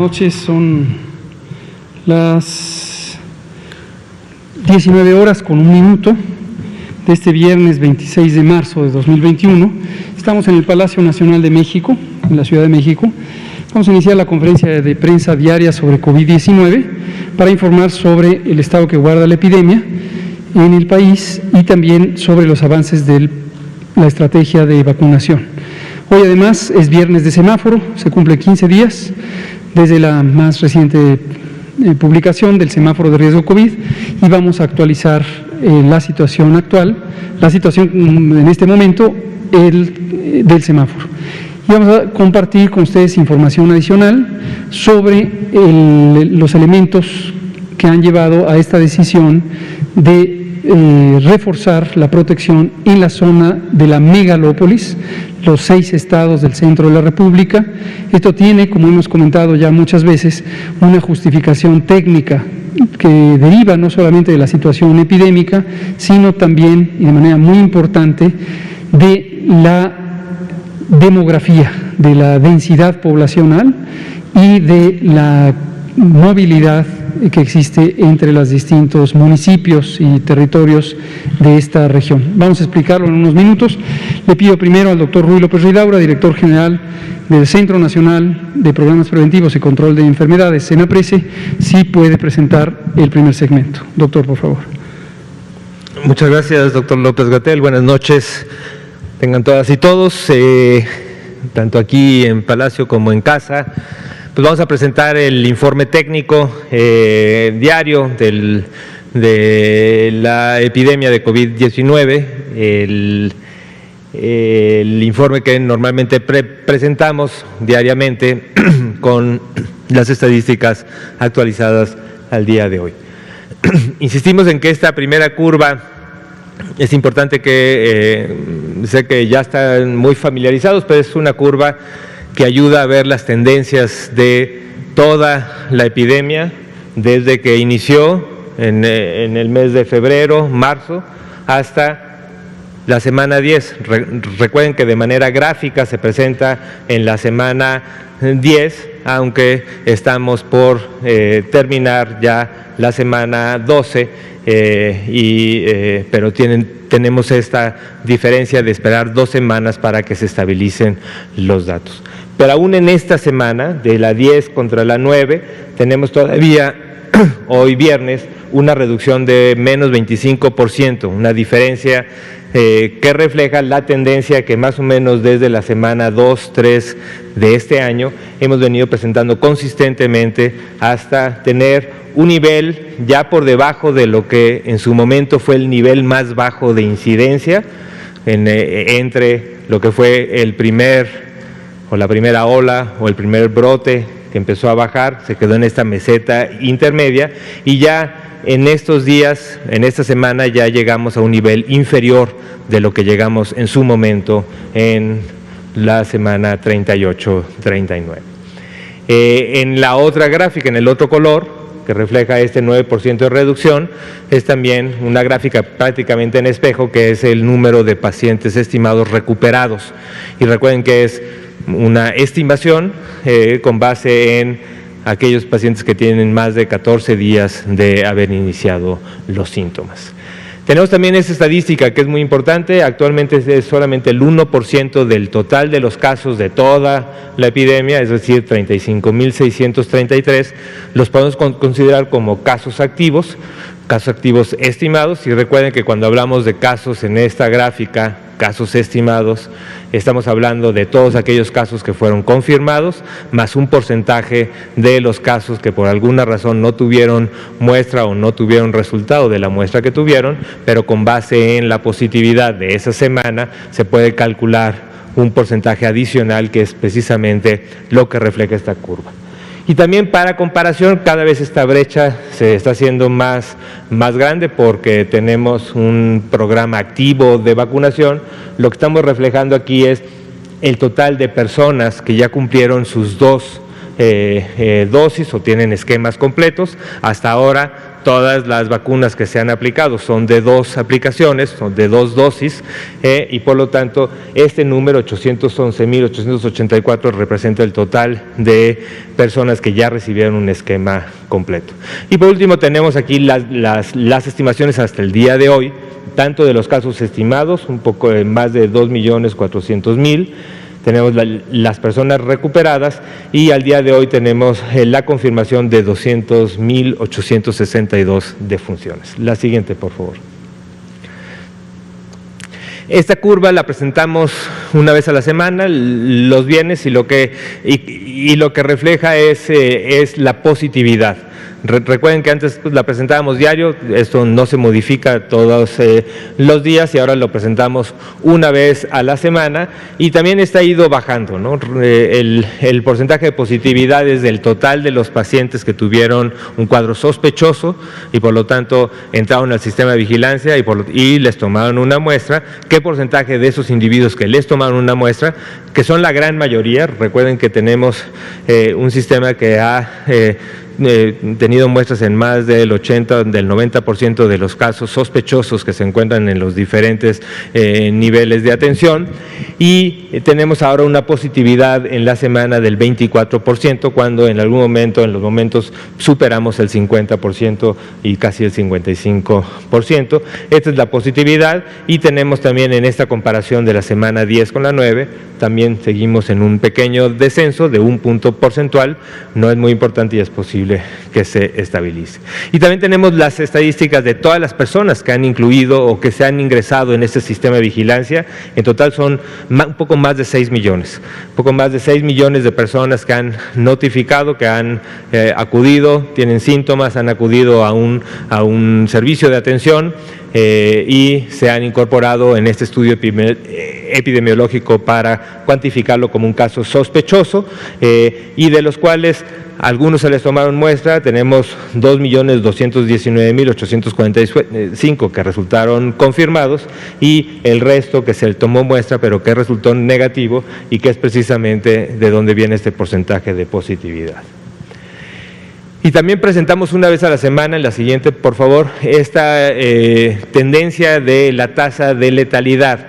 noches. Son las 19 horas con un minuto de este viernes 26 de marzo de 2021. Estamos en el Palacio Nacional de México, en la Ciudad de México. Vamos a iniciar la conferencia de prensa diaria sobre COVID-19 para informar sobre el estado que guarda la epidemia en el país y también sobre los avances de la estrategia de vacunación. Hoy además es viernes de semáforo, se cumple 15 días desde la más reciente publicación del semáforo de riesgo COVID y vamos a actualizar la situación actual, la situación en este momento del semáforo. Y vamos a compartir con ustedes información adicional sobre los elementos que han llevado a esta decisión de reforzar la protección en la zona de la megalópolis, los 6 estados del centro de la República. Esto tiene, como hemos comentado ya muchas veces, una justificación técnica que deriva no solamente de la situación epidémica, sino también, y de manera muy importante, de la demografía, de la densidad poblacional y de la movilidad que existe entre los distintos municipios y territorios de esta región. Vamos a explicarlo en unos minutos. Le pido primero al doctor Ruy López Ridaura, director general del Centro Nacional de Programas Preventivos y Control de Enfermedades, CENAPRESE, si puede presentar el primer segmento. Doctor, por favor. Muchas gracias, doctor López-Gatell. Buenas noches, tengan todas y todos, tanto aquí en Palacio como en casa. Pues vamos a presentar el informe técnico diario de la epidemia de COVID-19, el informe que normalmente presentamos diariamente con las estadísticas actualizadas al día de hoy. Insistimos en que esta primera curva es importante que, sé que ya están muy familiarizados, pero es una curva que ayuda a ver las tendencias de toda la epidemia desde que inició en el mes de febrero, marzo, hasta la semana 10. Recuerden que de manera gráfica se presenta en la semana 10, aunque estamos por terminar ya la semana 12, pero tenemos esta diferencia de esperar 2 semanas para que se estabilicen los datos. Pero aún en esta semana, de la 10 contra la 9, tenemos todavía, hoy viernes, una reducción de menos 25%, una diferencia que refleja la tendencia que más o menos desde la semana 2, 3 de este año hemos venido presentando consistentemente hasta tener un nivel ya por debajo de lo que en su momento fue el nivel más bajo de incidencia entre lo que fue la primera ola o el primer brote que empezó a bajar, se quedó en esta meseta intermedia y ya en estos días, en esta semana ya llegamos a un nivel inferior de lo que llegamos en su momento en la semana 38-39. En la otra gráfica, en el otro color, que refleja este 9% de reducción, es también una gráfica prácticamente en espejo, que es el número de pacientes estimados recuperados. Y recuerden que es una estimación con base en aquellos pacientes que tienen más de 14 días de haber iniciado los síntomas. Tenemos también esta estadística que es muy importante. Actualmente es solamente el 1% del total de los casos de toda la epidemia, es decir, 35.633, los podemos considerar como casos activos estimados. Y recuerden que cuando hablamos de casos en esta gráfica, casos estimados, estamos hablando de todos aquellos casos que fueron confirmados, más un porcentaje de los casos que por alguna razón no tuvieron muestra o no tuvieron resultado de la muestra que tuvieron, pero con base en la positividad de esa semana se puede calcular un porcentaje adicional que es precisamente lo que refleja esta curva. Y también para comparación, cada vez esta brecha se está haciendo más grande porque tenemos un programa activo de vacunación. Lo que estamos reflejando aquí es el total de personas que ya cumplieron sus 2 dosis o tienen esquemas completos. Hasta ahora todas las vacunas que se han aplicado son de 2 aplicaciones, son de 2 dosis, y por lo tanto este número 811.884 representa el total de personas que ya recibieron un esquema completo. Y por último tenemos aquí las estimaciones hasta el día de hoy, tanto de los casos estimados, un poco más de 2.400.000, tenemos las personas recuperadas y al día de hoy tenemos la confirmación de 200.862 defunciones. La siguiente, por favor. Esta curva la presentamos una vez a la semana, los viernes, y lo que refleja es la positividad. Recuerden que antes la presentábamos diario, esto no se modifica todos los días y ahora lo presentamos una vez a la semana y también está ido bajando, ¿no? El porcentaje de positividad es del total de los pacientes que tuvieron un cuadro sospechoso y por lo tanto entraron al sistema de vigilancia y les tomaron una muestra. ¿Qué porcentaje de esos individuos que les tomaron una muestra, que son la gran mayoría? Recuerden que tenemos un sistema que ha tenido muestras en más del 80, del 90% de los casos sospechosos que se encuentran en los diferentes niveles de atención, y tenemos ahora una positividad en la semana del 24%, cuando en algún momento, en los momentos, superamos el 50% y casi el 55%. Esta es la positividad, y tenemos también en esta comparación de la semana 10 con la 9, también seguimos en un pequeño descenso de 1 punto porcentual, no es muy importante y es posible que se estabilice. Y también tenemos las estadísticas de todas las personas que han incluido o que se han ingresado en este sistema de vigilancia. En total son un poco más de 6 millones, de personas que han notificado, que han acudido, tienen síntomas, han acudido a un servicio de atención y se han incorporado en este estudio epidemiológico para cuantificarlo como un caso sospechoso, y de los cuales algunos se les tomaron muestra. Tenemos 2.219.845 que resultaron confirmados y el resto que se le tomó muestra pero que resultó negativo, y que es precisamente de donde viene este porcentaje de positividad. Y también presentamos una vez a la semana, en la siguiente por favor, esta tendencia de la tasa de letalidad.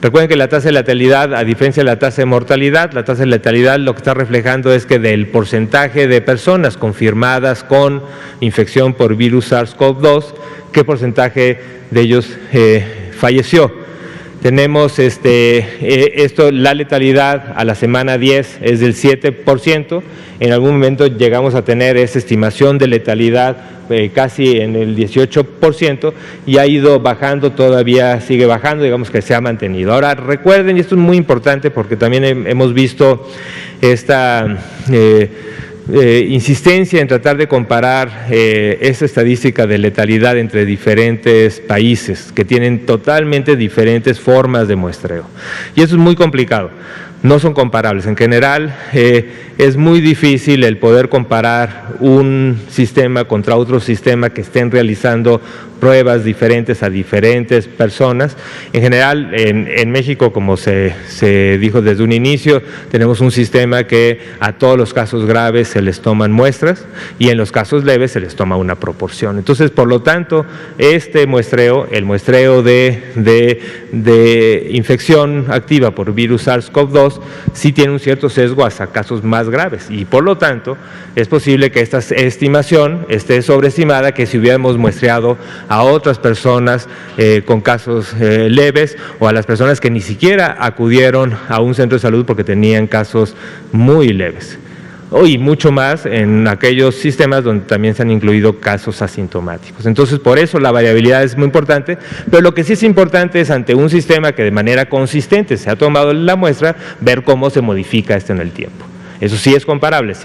Recuerden que la tasa de letalidad, a diferencia de la tasa de mortalidad, la tasa de letalidad lo que está reflejando es que del porcentaje de personas confirmadas con infección por virus SARS-CoV-2, qué porcentaje de ellos falleció. Tenemos la letalidad a la semana 10 es del 7%, en algún momento llegamos a tener esa estimación de letalidad casi en el 18%, y ha ido bajando, todavía sigue bajando, digamos que se ha mantenido. Ahora recuerden, y esto es muy importante porque también hemos visto esta insistencia en tratar de comparar esta estadística de letalidad entre diferentes países que tienen totalmente diferentes formas de muestreo, y eso es muy complicado. No son comparables. En general, es muy difícil el poder comparar un sistema contra otro sistema que estén realizando pruebas diferentes a diferentes personas. En general, en México, como se dijo desde un inicio, tenemos un sistema que a todos los casos graves se les toman muestras y en los casos leves se les toma una proporción. Entonces, por lo tanto, este muestreo, el muestreo de infección activa por virus SARS-CoV-2, sí tiene un cierto sesgo hasta casos más graves, y por lo tanto es posible que esta estimación esté sobreestimada, que si hubiéramos muestreado a otras personas con casos leves, o a las personas que ni siquiera acudieron a un centro de salud porque tenían casos muy leves. Y mucho más en aquellos sistemas donde también se han incluido casos asintomáticos. Entonces, por eso la variabilidad es muy importante, pero lo que sí es importante es, ante un sistema que de manera consistente se ha tomado la muestra, ver cómo se modifica esto en el tiempo. Eso sí es comparable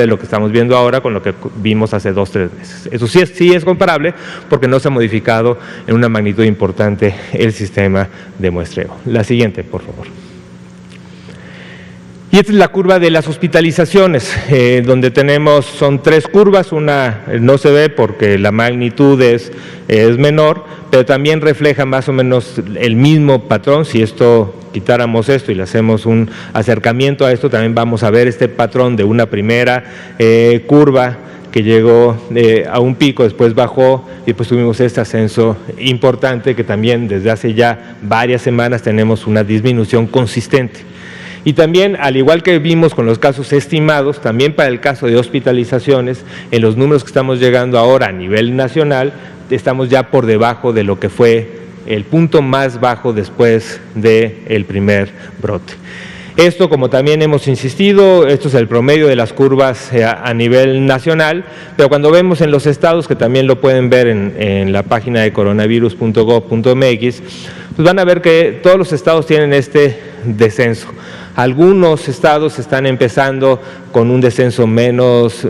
lo que estamos viendo ahora con lo que vimos hace 2 o 3 meses. Eso sí es comparable porque no se ha modificado en una magnitud importante el sistema de muestreo. La siguiente, por favor. Y esta es la curva de las hospitalizaciones, donde son 3 curvas, una no se ve porque la magnitud es menor, pero también refleja más o menos el mismo patrón. Si quitáramos esto y le hacemos un acercamiento a esto, también vamos a ver este patrón de una primera curva que llegó a un pico, después bajó y después tuvimos este ascenso importante que también desde hace ya varias semanas tenemos una disminución consistente. Y también, al igual que vimos con los casos estimados, también para el caso de hospitalizaciones, en los números que estamos llegando ahora a nivel nacional, estamos ya por debajo de lo que fue el punto más bajo después del primer brote. Esto, como también hemos insistido, esto es el promedio de las curvas a nivel nacional, pero cuando vemos en los estados, que también lo pueden ver en la página de coronavirus.gov.mx, pues van a ver que todos los estados tienen este descenso. Algunos estados están empezando con un descenso menos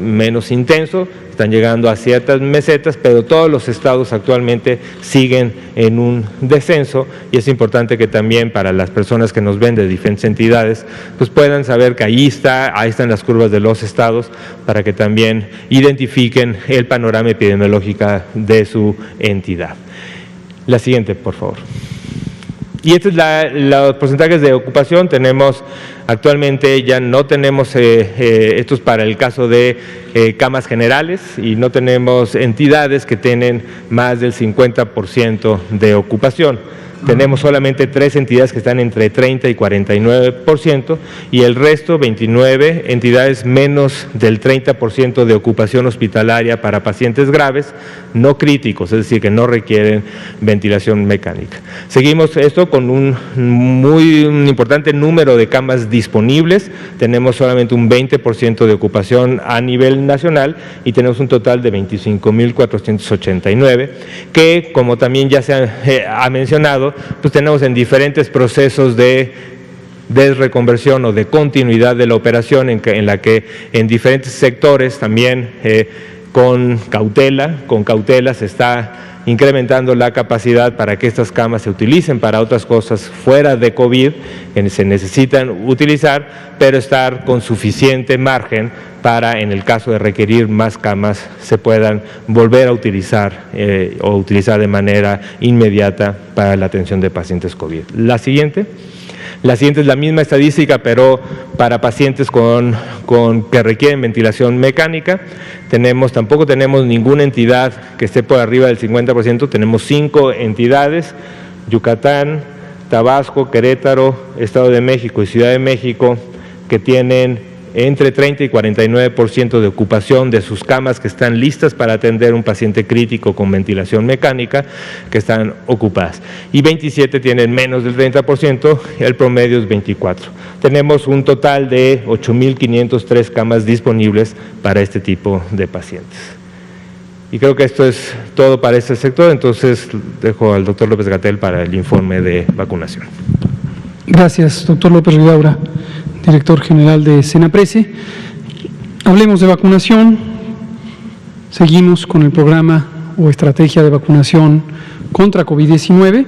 intenso, están llegando a ciertas mesetas, pero todos los estados actualmente siguen en un descenso, y es importante que también para las personas que nos ven de diferentes entidades, pues puedan saber que ahí están las curvas de los estados, para que también identifiquen el panorama epidemiológico de su entidad. La siguiente, por favor. Y estos son los porcentajes de ocupación. Actualmente ya no tenemos, esto es para el caso de camas generales, y no tenemos entidades que tienen más del 50% de ocupación. Tenemos solamente 3 entidades que están entre 30 y 49%, y el resto, 29 entidades, menos del 30% de ocupación hospitalaria para pacientes graves, no críticos, es decir, que no requieren ventilación mecánica. Seguimos esto con un importante número de camas disponibles. Tenemos solamente un 20% de ocupación a nivel nacional, y tenemos un total de 25.489, que, como también ya se ha mencionado, pues tenemos en diferentes procesos de reconversión o de continuidad de la operación, en la que en diferentes sectores también con cautela se está incrementando la capacidad para que estas camas se utilicen para otras cosas fuera de COVID que se necesitan utilizar, pero estar con suficiente margen para, en el caso de requerir más camas, se puedan volver a utilizar o utilizar de manera inmediata para la atención de pacientes COVID. La siguiente es la misma estadística, pero para pacientes que requieren ventilación mecánica. Tampoco tenemos ninguna entidad que esté por arriba del 50%, tenemos 5 entidades: Yucatán, Tabasco, Querétaro, Estado de México y Ciudad de México, que tienen entre 30 y 49% de ocupación de sus camas que están listas para atender un paciente crítico con ventilación mecánica, que están ocupadas. Y 27 tienen menos del 30%, el promedio es 24. Tenemos un total de 8.503 camas disponibles para este tipo de pacientes. Y creo que esto es todo para este sector, entonces dejo al doctor López-Gatell para el informe de vacunación. Gracias, doctor López Ridaura, director general de Senaprece. Hablemos de vacunación. Seguimos con el programa o estrategia de vacunación contra COVID-19.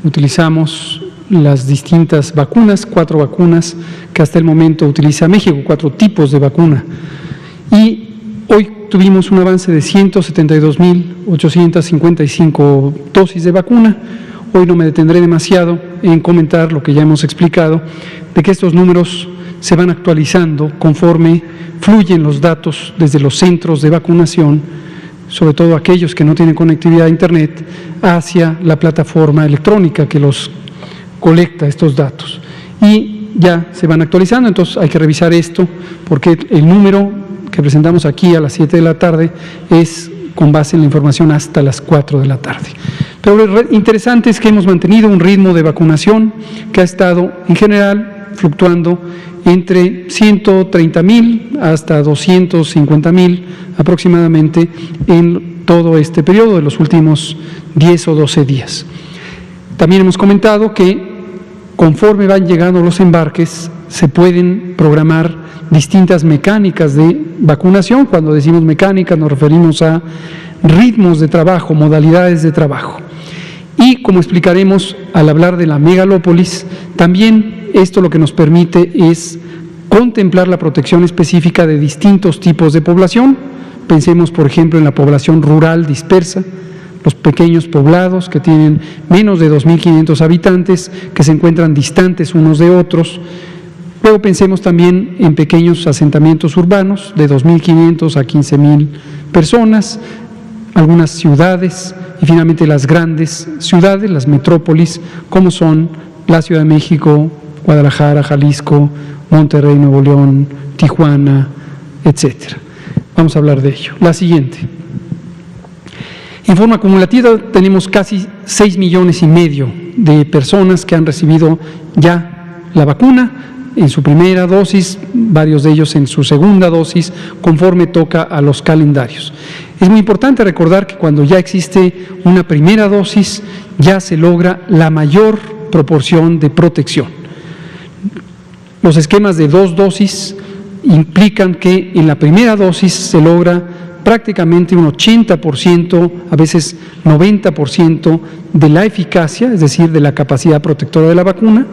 Utilizamos las distintas vacunas, 4 vacunas que hasta el momento utiliza México, 4 tipos de vacuna. Y hoy tuvimos un avance de 172.855 dosis de vacuna. Hoy no me detendré demasiado en comentar lo que ya hemos explicado, de que estos números se van actualizando conforme fluyen los datos desde los centros de vacunación, sobre todo aquellos que no tienen conectividad a Internet, hacia la plataforma electrónica que los colecta estos datos. Y ya se van actualizando, entonces hay que revisar esto, porque el número que presentamos aquí a las 7 de la tarde es con base en la información hasta las 4 de la tarde. Pero lo interesante es que hemos mantenido un ritmo de vacunación que ha estado en general fluctuando entre 130.000 hasta 250.000 aproximadamente en todo este periodo de los últimos 10 o 12 días. También hemos comentado que conforme van llegando los embarques se pueden programar distintas mecánicas de vacunación. Cuando decimos mecánicas nos referimos a ritmos de trabajo, modalidades de trabajo. Y como explicaremos al hablar de la megalópolis, también esto lo que nos permite es contemplar la protección específica de distintos tipos de población. Pensemos, por ejemplo, en la población rural dispersa, los pequeños poblados que tienen menos de 2.500 habitantes, que se encuentran distantes unos de otros. Luego pensemos también en pequeños asentamientos urbanos de 2.500 a 15.000 personas, algunas ciudades y finalmente las grandes ciudades, las metrópolis, como son la Ciudad de México, Guadalajara, Jalisco, Monterrey, Nuevo León, Tijuana, etcétera. Vamos a hablar de ello. La siguiente. En forma acumulativa tenemos casi 6,5 millones de personas que han recibido ya la vacuna en su primera dosis, varios de ellos en su segunda dosis, conforme toca a los calendarios. Es muy importante recordar que cuando ya existe una primera dosis, ya se logra la mayor proporción de protección. Los esquemas de 2 dosis implican que en la primera dosis se logra prácticamente un 80%, a veces 90% de la eficacia, es decir, de la capacidad protectora de la vacuna,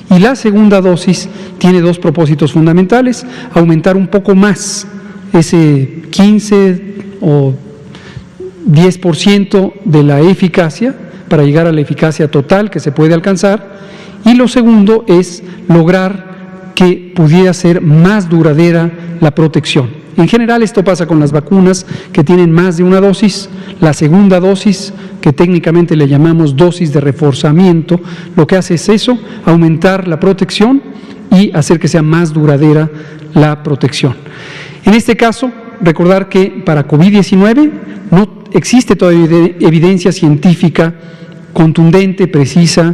y la segunda dosis tiene 2 propósitos fundamentales: aumentar un poco más ese 15 o 10% de la eficacia para llegar a la eficacia total que se puede alcanzar, y lo segundo es lograr que pudiera ser más duradera la protección. En general esto pasa con las vacunas que tienen más de una dosis. La segunda dosis, que técnicamente le llamamos dosis de reforzamiento, lo que hace es eso, aumentar la protección y hacer que sea más duradera la protección. En este caso, recordar que para COVID-19 no existe todavía evidencia científica contundente, precisa,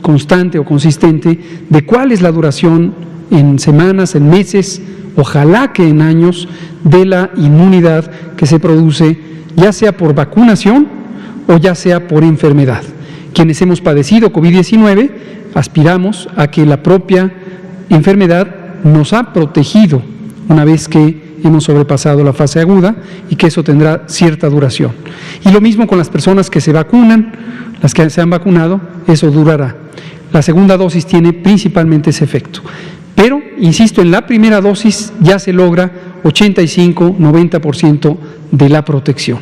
constante o consistente de cuál es la duración en semanas, en meses, ojalá que en años, de la inmunidad que se produce, ya sea por vacunación o ya sea por enfermedad. Quienes hemos padecido COVID-19 aspiramos a que la propia enfermedad nos ha protegido una vez que hemos sobrepasado la fase aguda y que eso tendrá cierta duración. Y lo mismo con las personas que se vacunan, las que se han vacunado, eso durará. La segunda dosis tiene principalmente ese efecto. Pero, insisto, en la primera dosis ya se logra 85-90% de la protección.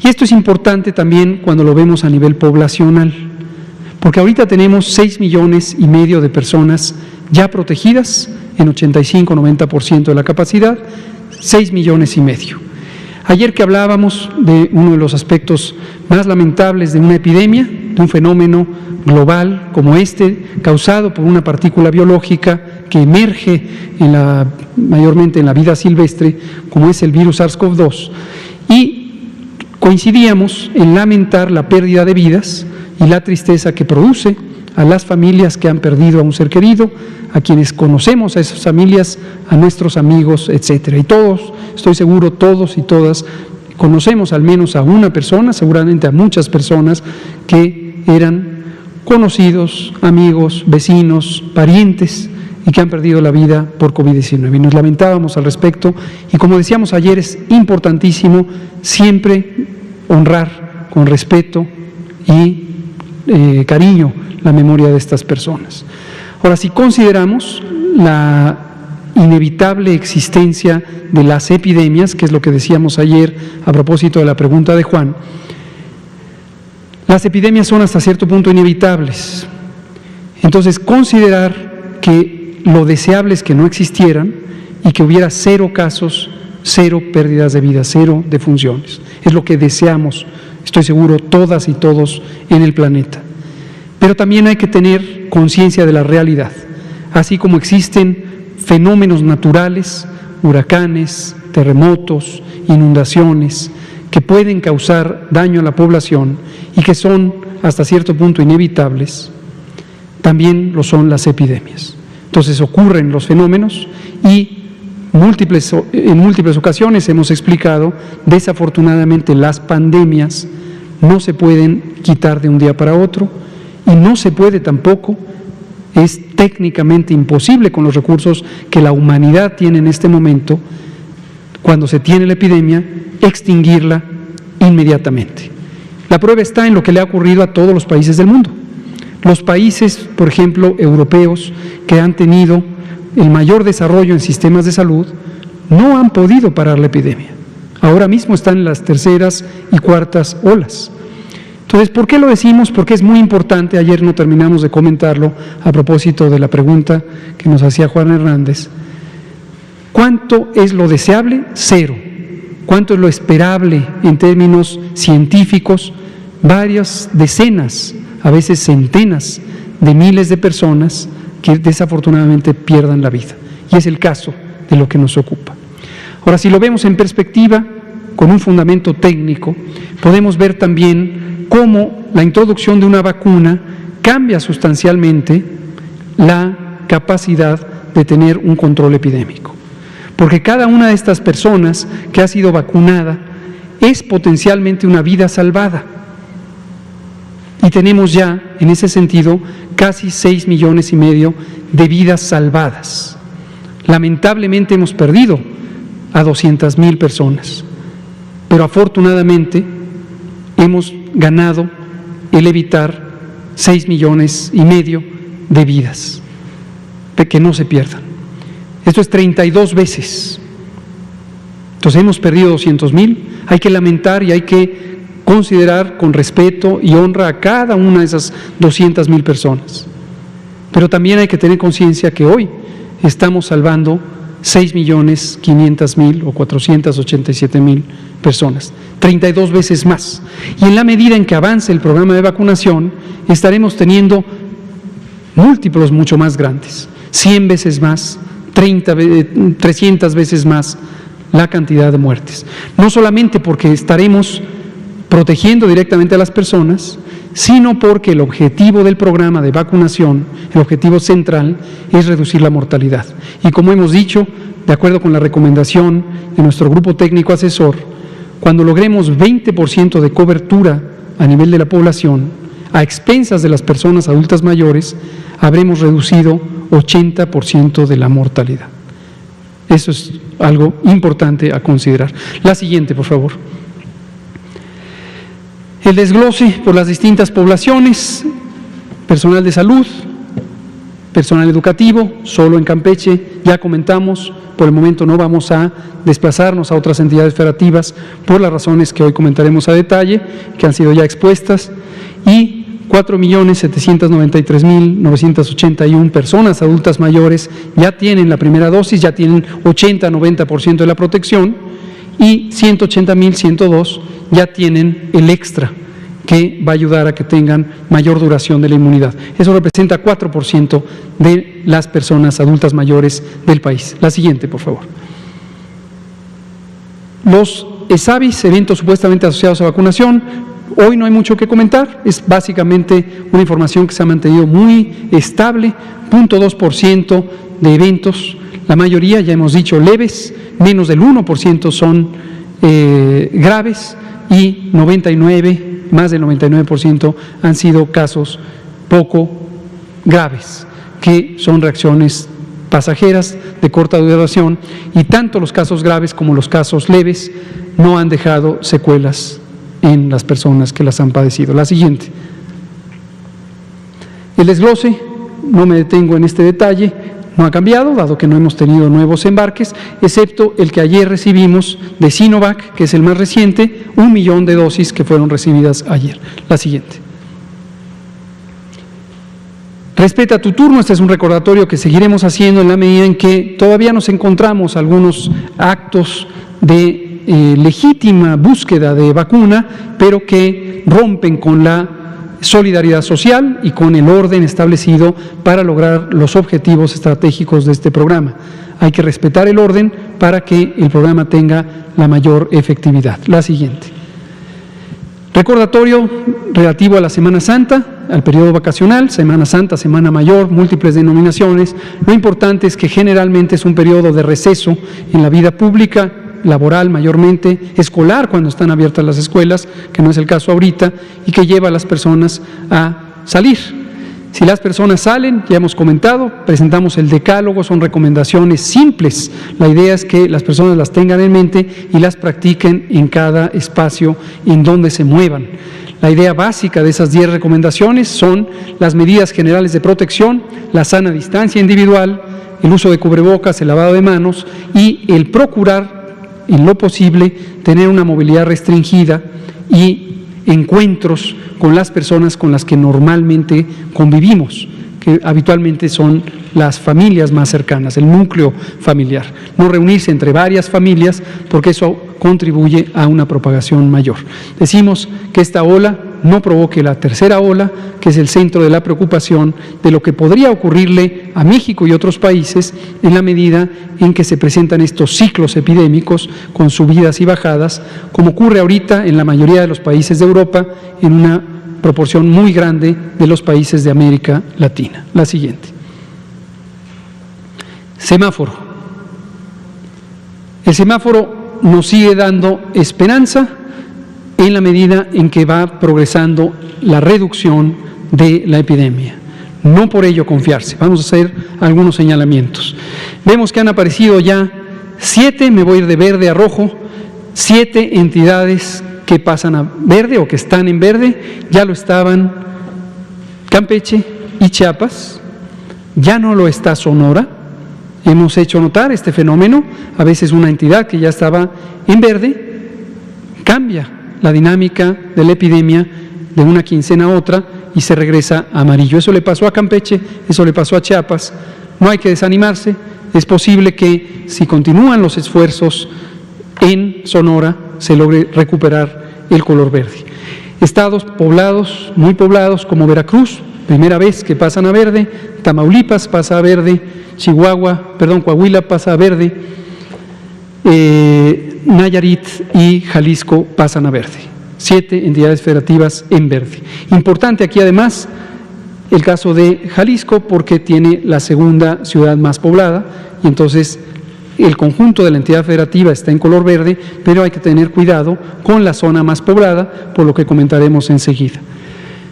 Y esto es importante también cuando lo vemos a nivel poblacional, porque ahorita tenemos 6,5 millones de personas ya protegidas en 85-90% de la capacidad, 6,5 millones. Ayer que hablábamos de uno de los aspectos más lamentables de una epidemia, de un fenómeno global como este, causado por una partícula biológica que emerge mayormente en la vida silvestre, como es el virus SARS-CoV-2, y coincidíamos en lamentar la pérdida de vidas y la tristeza que produce a las familias que han perdido a un ser querido, a quienes conocemos a esas familias, a nuestros amigos, etcétera. Y todos, estoy seguro, todos y todas conocemos al menos a una persona, seguramente a muchas personas que eran conocidos, amigos, vecinos, parientes y que han perdido la vida por COVID-19. Y nos lamentábamos al respecto y, como decíamos ayer, es importantísimo siempre honrar con respeto y cariño la memoria de estas personas. Ahora, si consideramos la inevitable existencia de las epidemias, que es lo que decíamos ayer a propósito de la pregunta de Juan, las epidemias son hasta cierto punto inevitables. Entonces, considerar que lo deseable es que no existieran y que hubiera 0 casos, 0 pérdidas de vida, 0 defunciones. Es lo que deseamos, estoy seguro, todas y todos en el planeta. Pero también hay que tener conciencia de la realidad. Así como existen fenómenos naturales, huracanes, terremotos, inundaciones, que pueden causar daño a la población y que son hasta cierto punto inevitables, también lo son las epidemias. Entonces ocurren los fenómenos y en múltiples ocasiones hemos explicado, desafortunadamente las pandemias no se pueden quitar de un día para otro y no se puede tampoco, es técnicamente imposible con los recursos que la humanidad tiene en este momento, cuando se tiene la epidemia, extinguirla inmediatamente. La prueba está en lo que le ha ocurrido a todos los países del mundo. Los países, por ejemplo, europeos, que han tenido el mayor desarrollo en sistemas de salud, no han podido parar la epidemia. Ahora mismo están en las terceras y cuartas olas. Entonces, ¿por qué lo decimos? Porque es muy importante. Ayer no terminamos de comentarlo a propósito de la pregunta que nos hacía Juan Hernández. ¿Cuánto es lo deseable? 0. ¿Cuánto es lo esperable en términos científicos? Varias decenas, a veces centenas de miles de personas que desafortunadamente pierdan la vida. Y es el caso de lo que nos ocupa. Ahora, si lo vemos en perspectiva, con un fundamento técnico, podemos ver también cómo la introducción de una vacuna cambia sustancialmente la capacidad de tener un control epidémico. Porque cada una de estas personas que ha sido vacunada es potencialmente una vida salvada. Y tenemos ya, en ese sentido, casi 6,5 millones de vidas salvadas. Lamentablemente hemos perdido a 200,000 personas, pero afortunadamente hemos ganado el evitar 6,5 millones de vidas, de que no se pierdan. Esto es 32 veces. Entonces hemos perdido 200,000, hay que lamentar y hay que considerar con respeto y honra a cada una de esas 200,000 personas. Pero también hay que tener conciencia que hoy estamos salvando 6,500,000 o 487,000 personas, 32 veces más. Y en la medida en que avance el programa de vacunación, estaremos teniendo múltiplos mucho más grandes, 100 veces más, 300 veces más la cantidad de muertes. No solamente porque estaremos protegiendo directamente a las personas, sino porque el objetivo del programa de vacunación, el objetivo central, es reducir la mortalidad. Y como hemos dicho, de acuerdo con la recomendación de nuestro grupo técnico asesor, cuando logremos 20% de cobertura a nivel de la población, a expensas de las personas adultas mayores, habremos reducido 80% de la mortalidad. Eso es algo importante a considerar. La siguiente, por favor. El desglose por las distintas poblaciones: personal de salud, personal educativo, solo en Campeche, ya comentamos, por el momento no vamos a desplazarnos a otras entidades federativas por las razones que hoy comentaremos a detalle, que han sido ya expuestas, y 4,793,981 personas adultas mayores ya tienen la primera dosis, ya tienen 80-90% de la protección, y 180,102 ya tienen el extra, que va a ayudar a que tengan mayor duración de la inmunidad. Eso representa 4% de las personas adultas mayores del país. La siguiente, por favor. Los ESAVIS, eventos supuestamente asociados a vacunación, hoy no hay mucho que comentar, es básicamente una información que se ha mantenido muy estable, 0.2% de eventos, la mayoría, ya hemos dicho, leves, menos del 1% son graves, y más del 99% han sido casos poco graves, que son reacciones pasajeras de corta duración, y tanto los casos graves como los casos leves no han dejado secuelas en las personas que las han padecido. La siguiente. El desglose, no me detengo en este detalle, no ha cambiado, dado que no hemos tenido nuevos embarques, excepto el que ayer recibimos de Sinovac, que es el más reciente, 1 millón de dosis que fueron recibidas ayer. La siguiente. Respeta tu turno. Este es un recordatorio que seguiremos haciendo en la medida en que todavía nos encontramos algunos actos de legítima búsqueda de vacuna, pero que rompen con la solidaridad social y con el orden establecido para lograr los objetivos estratégicos de este programa. Hay que respetar el orden para que el programa tenga la mayor efectividad. La siguiente. Recordatorio relativo a la Semana Santa, al periodo vacacional, Semana Santa, Semana Mayor, múltiples denominaciones. Lo importante es que generalmente es un periodo de receso en la vida pública, laboral mayormente, escolar cuando están abiertas las escuelas, que no es el caso ahorita, y que lleva a las personas a salir. Si las personas salen, ya hemos comentado, presentamos el decálogo, son recomendaciones simples. La idea es que las personas las tengan en mente y las practiquen en cada espacio en donde se muevan. La idea básica de esas 10 recomendaciones son las medidas generales de protección, la sana distancia individual, el uso de cubrebocas, el lavado de manos y el procurar, en lo posible, tener una movilidad restringida y encuentros con las personas con las que normalmente convivimos, que habitualmente son las familias más cercanas, el núcleo familiar. No reunirse entre varias familias porque eso contribuye a una propagación mayor. Decimos que esta ola no provoque la tercera ola, que es el centro de la preocupación de lo que podría ocurrirle a México y otros países en la medida en que se presentan estos ciclos epidémicos con subidas y bajadas, como ocurre ahorita en la mayoría de los países de Europa, en una proporción muy grande de los países de América Latina. La siguiente. Semáforo. El semáforo nos sigue dando esperanza en la medida en que va progresando la reducción de la epidemia. No por ello confiarse. Vamos a hacer algunos señalamientos. Vemos que han aparecido ya 7, me voy a ir de verde a rojo, 7 entidades que pasan a verde o que están en verde. Ya lo estaban Campeche y Chiapas, ya no lo está Sonora. Hemos hecho notar este fenómeno, a veces una entidad que ya estaba en verde cambia la dinámica de la epidemia de una quincena a otra y se regresa a amarillo. Eso le pasó a Campeche, eso le pasó a Chiapas. No hay que desanimarse, es posible que si continúan los esfuerzos en Sonora se logre recuperar el color verde. Estados poblados, muy poblados, como Veracruz, primera vez que pasan a verde, Tamaulipas pasa a verde, Coahuila pasa a verde, Nayarit y Jalisco pasan a verde. 7 entidades federativas en verde. Importante aquí además el caso de Jalisco porque tiene la segunda ciudad más poblada y entonces el conjunto de la entidad federativa está en color verde, pero hay que tener cuidado con la zona más poblada, por lo que comentaremos enseguida.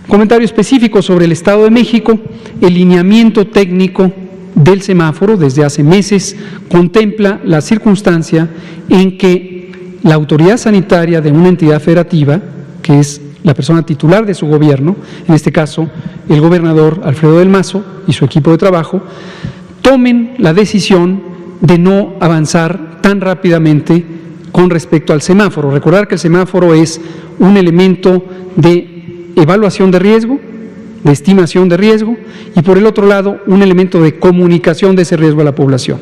Comentario específico sobre el Estado de México. El lineamiento técnico del semáforo desde hace meses contempla la circunstancia en que la autoridad sanitaria de una entidad federativa, que es la persona titular de su gobierno, en este caso el gobernador Alfredo del Mazo y su equipo de trabajo, tomen la decisión de no avanzar tan rápidamente con respecto al semáforo. Recordar que el semáforo es un elemento de evaluación de riesgo, de estimación de riesgo, y por el otro lado, un elemento de comunicación de ese riesgo a la población.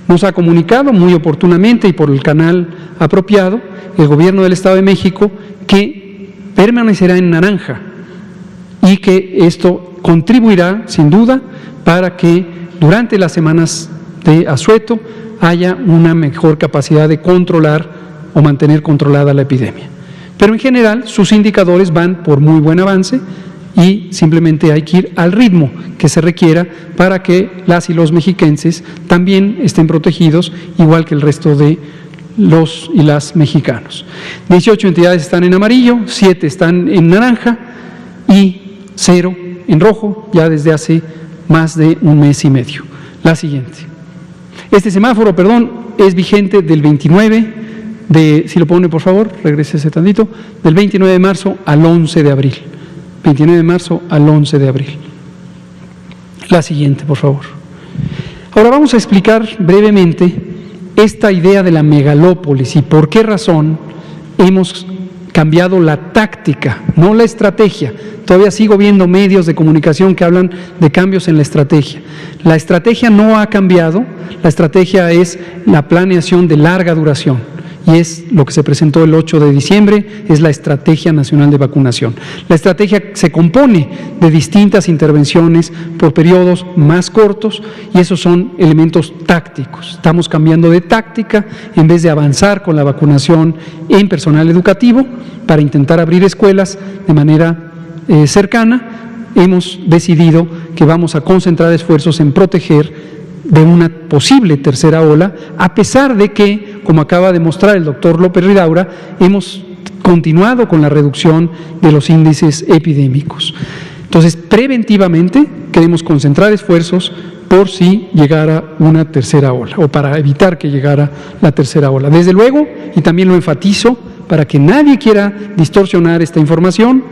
Nos ha comunicado muy oportunamente y por el canal apropiado el Gobierno del Estado de México que permanecerá en naranja y que esto contribuirá sin duda para que durante las semanas de asueto haya una mejor capacidad de controlar o mantener controlada la epidemia. Pero en general sus indicadores van por muy buen avance y simplemente hay que ir al ritmo que se requiera para que las y los mexiquenses también estén protegidos, igual que el resto de los y las mexicanos. 18 entidades están en amarillo, 7 están en naranja y 0 en rojo ya desde hace más de un mes y medio. La siguiente. Este semáforo, es vigente del 29 de, si lo pone por favor, regrésese tantito, del 29 de marzo al 11 de abril. 29 de marzo al 11 de abril. La siguiente, por favor. Ahora vamos a explicar brevemente esta idea de la megalópolis y por qué razón hemos cambiado la táctica, no la estrategia. Todavía sigo viendo medios de comunicación que hablan de cambios en la estrategia. La estrategia no ha cambiado, la estrategia es la planeación de larga duración. Y es lo que se presentó el 8 de diciembre, es la Estrategia Nacional de Vacunación. La estrategia se compone de distintas intervenciones por periodos más cortos y esos son elementos tácticos. Estamos cambiando de táctica en vez de avanzar con la vacunación en personal educativo para intentar abrir escuelas de manera cercana. Hemos decidido que vamos a concentrar esfuerzos en proteger de una posible tercera ola, a pesar de que, como acaba de mostrar el doctor López Ridaura, hemos continuado con la reducción de los índices epidémicos. Entonces, preventivamente queremos concentrar esfuerzos por si llegara una tercera ola o para evitar que llegara la tercera ola. Desde luego, y también lo enfatizo para que nadie quiera distorsionar esta información,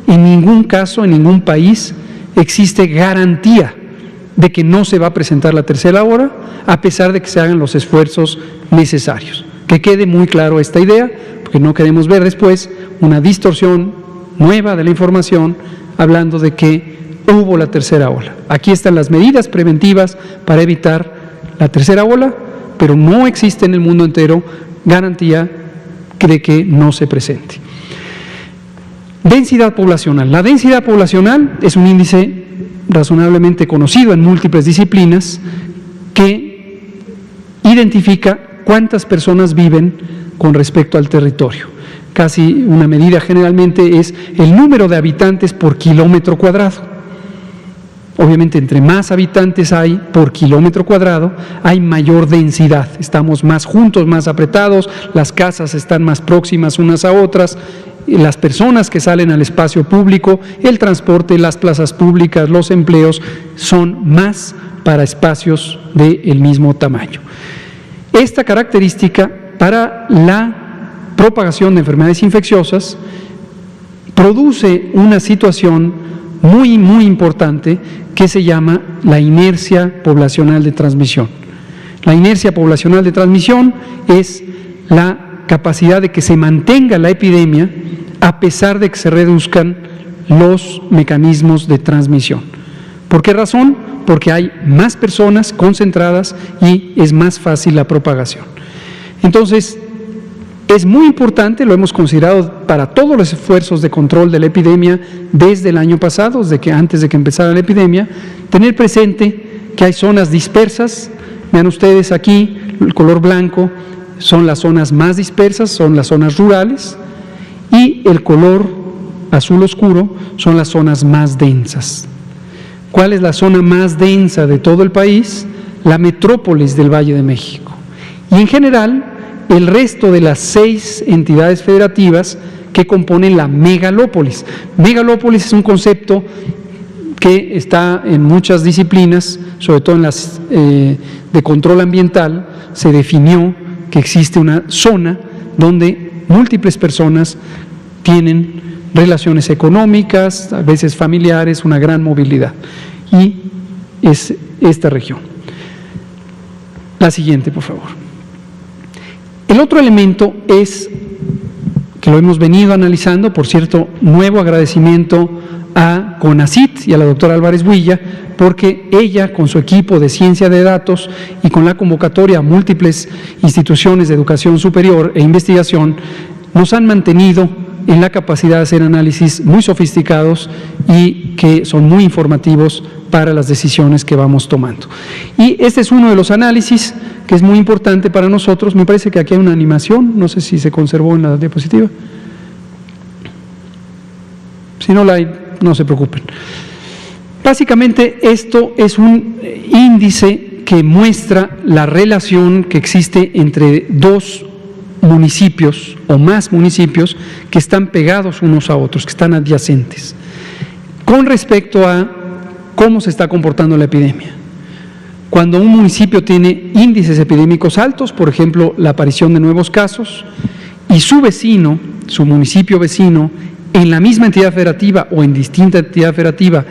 en ningún caso, en ningún país existe garantía de que no se va a presentar la tercera ola, a pesar de que se hagan los esfuerzos necesarios. Que quede muy claro esta idea, porque no queremos ver después una distorsión nueva de la información hablando de que hubo la tercera ola. Aquí están las medidas preventivas para evitar la tercera ola, pero no existe en el mundo entero garantía de que no se presente. Densidad poblacional. La densidad poblacional es un índice razonablemente conocido en múltiples disciplinas que identifica cuántas personas viven con respecto al territorio. Casi una medida generalmente es el número de habitantes por kilómetro cuadrado. Obviamente, entre más habitantes hay por kilómetro cuadrado, hay mayor densidad. Estamos más juntos, más apretados, las casas están más próximas unas a otras, las personas que salen al espacio público, el transporte, las plazas públicas, los empleos, son más para espacios del mismo tamaño. Esta característica para la propagación de enfermedades infecciosas produce una situación muy importante que se llama la inercia poblacional de transmisión. La inercia poblacional de transmisión es la capacidad de que se mantenga la epidemia a pesar de que se reduzcan los mecanismos de transmisión. ¿Por qué razón? Porque hay más personas concentradas y es más fácil la propagación. Entonces, es muy importante, lo hemos considerado para todos los esfuerzos de control de la epidemia desde el año pasado, antes de que empezara la epidemia, tener presente que hay zonas dispersas. Vean ustedes aquí, el color blanco son las zonas más dispersas, son las zonas rurales, y el color azul oscuro son las zonas más densas. ¿Cuál es la zona más densa de todo el país? La metrópolis del Valle de México. Y en general, el resto de las 6 entidades federativas que componen la megalópolis. Megalópolis es un concepto que está en muchas disciplinas, sobre todo en las de control ambiental. Se definió que existe una zona donde múltiples personas tienen relaciones económicas, a veces familiares, una gran movilidad. Y es esta región. La siguiente, por favor. El otro elemento es, que lo hemos venido analizando, por cierto, nuevo agradecimiento a CONACYT y a la doctora Álvarez Builla, porque ella, con su equipo de ciencia de datos y con la convocatoria a múltiples instituciones de educación superior e investigación, nos han mantenido en la capacidad de hacer análisis muy sofisticados y que son muy informativos para las decisiones que vamos tomando. Y este es uno de los análisis que es muy importante para nosotros. Me parece que aquí hay una animación, no sé si se conservó en la diapositiva. Si no la hay, no se preocupen. Básicamente esto es un índice que muestra la relación que existe entre dos municipios o más municipios que están pegados unos a otros, que están adyacentes, con respecto a cómo se está comportando la epidemia. Cuando un municipio tiene índices epidémicos altos, por ejemplo, la aparición de nuevos casos, y su vecino, su municipio vecino, en la misma entidad federativa o en distinta entidad federativa,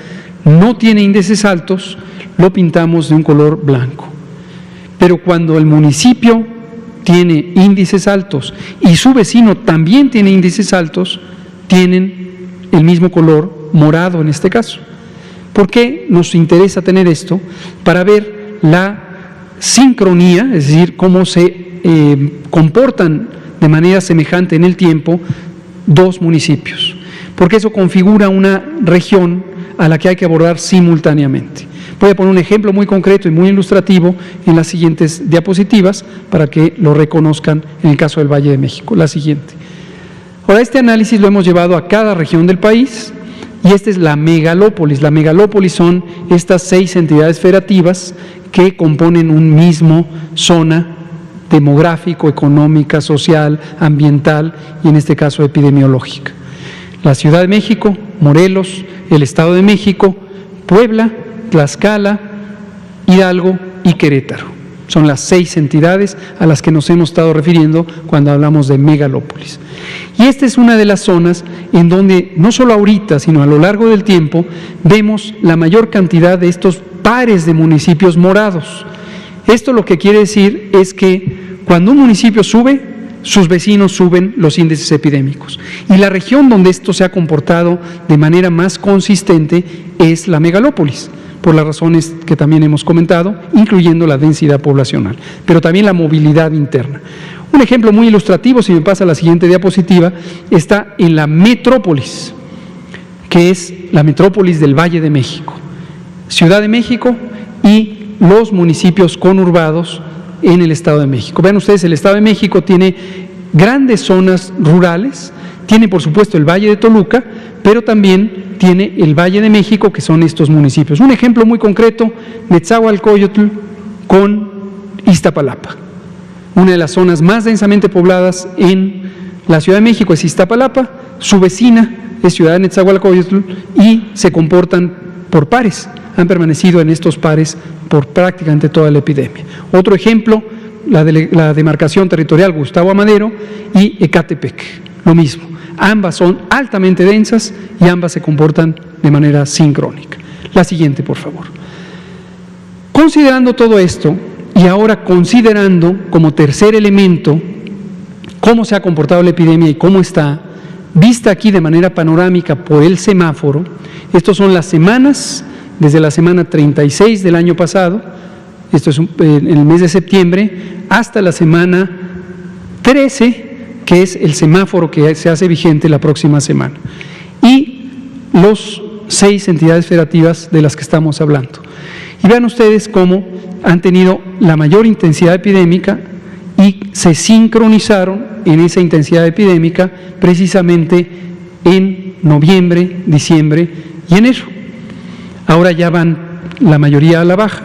no tiene índices altos, lo pintamos de un color blanco. Pero cuando el municipio tiene índices altos y su vecino también tiene índices altos, tienen el mismo color morado en este caso. ¿Por qué nos interesa tener esto? Para ver la sincronía, es decir, cómo se comportan de manera semejante en el tiempo dos municipios, porque eso configura una región a la que hay que abordar simultáneamente. Voy a poner un ejemplo muy concreto y muy ilustrativo en las siguientes diapositivas para que lo reconozcan en el caso del Valle de México. La siguiente. Ahora, este análisis lo hemos llevado a cada región del país y esta es la megalópolis. La megalópolis son estas 6 entidades federativas que componen un mismo zona demográfico, económica, social, ambiental y en este caso epidemiológica. La Ciudad de México, Morelos, el Estado de México, Puebla, Tlaxcala, Hidalgo y Querétaro. Son las 6 entidades a las que nos hemos estado refiriendo cuando hablamos de megalópolis. Y esta es una de las zonas en donde, no solo ahorita, sino a lo largo del tiempo, vemos la mayor cantidad de estos pares de municipios morados. Esto lo que quiere decir es que cuando un municipio sube, sus vecinos suben los índices epidémicos. Y la región donde esto se ha comportado de manera más consistente es la megalópolis, por las razones que también hemos comentado, incluyendo la densidad poblacional, pero también la movilidad interna. Un ejemplo muy ilustrativo, si me pasa a la siguiente diapositiva, está en la metrópolis, que es la metrópolis del Valle de México, Ciudad de México y los municipios conurbados en el Estado de México. Vean ustedes, el Estado de México tiene grandes zonas rurales, tiene por supuesto el Valle de Toluca, pero también tiene el Valle de México, que son estos municipios. Un ejemplo muy concreto, Netzahualcóyotl con Iztapalapa. Una de las zonas más densamente pobladas en la Ciudad de México es Iztapalapa, su vecina es Ciudad de Netzahualcóyotl y se comportan por pares, han permanecido en estos pares por prácticamente toda la epidemia. Otro ejemplo, la demarcación territorial Gustavo Amadero y Ecatepec, lo mismo. Ambas son altamente densas y ambas se comportan de manera sincrónica. La siguiente, por favor. Considerando todo esto, y ahora considerando como tercer elemento cómo se ha comportado la epidemia y cómo está, vista aquí de manera panorámica por el semáforo, estas son las semanas, desde la semana 36 del año pasado, esto es en el mes de septiembre, hasta la semana 13, que es el semáforo que se hace vigente la próxima semana. Y los 6 entidades federativas de las que estamos hablando. Y vean ustedes cómo han tenido la mayor intensidad epidémica y se sincronizaron en esa intensidad epidémica precisamente en noviembre, diciembre y enero. Ahora ya van la mayoría a la baja,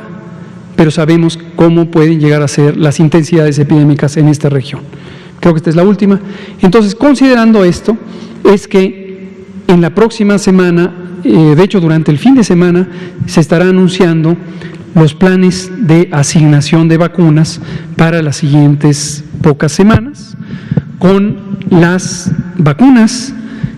pero sabemos cómo pueden llegar a ser las intensidades epidémicas en esta región. Creo que esta es la última. Entonces, considerando esto, es que en la próxima semana, de hecho durante el fin de semana, se estará anunciando los planes de asignación de vacunas para las siguientes pocas semanas, con las vacunas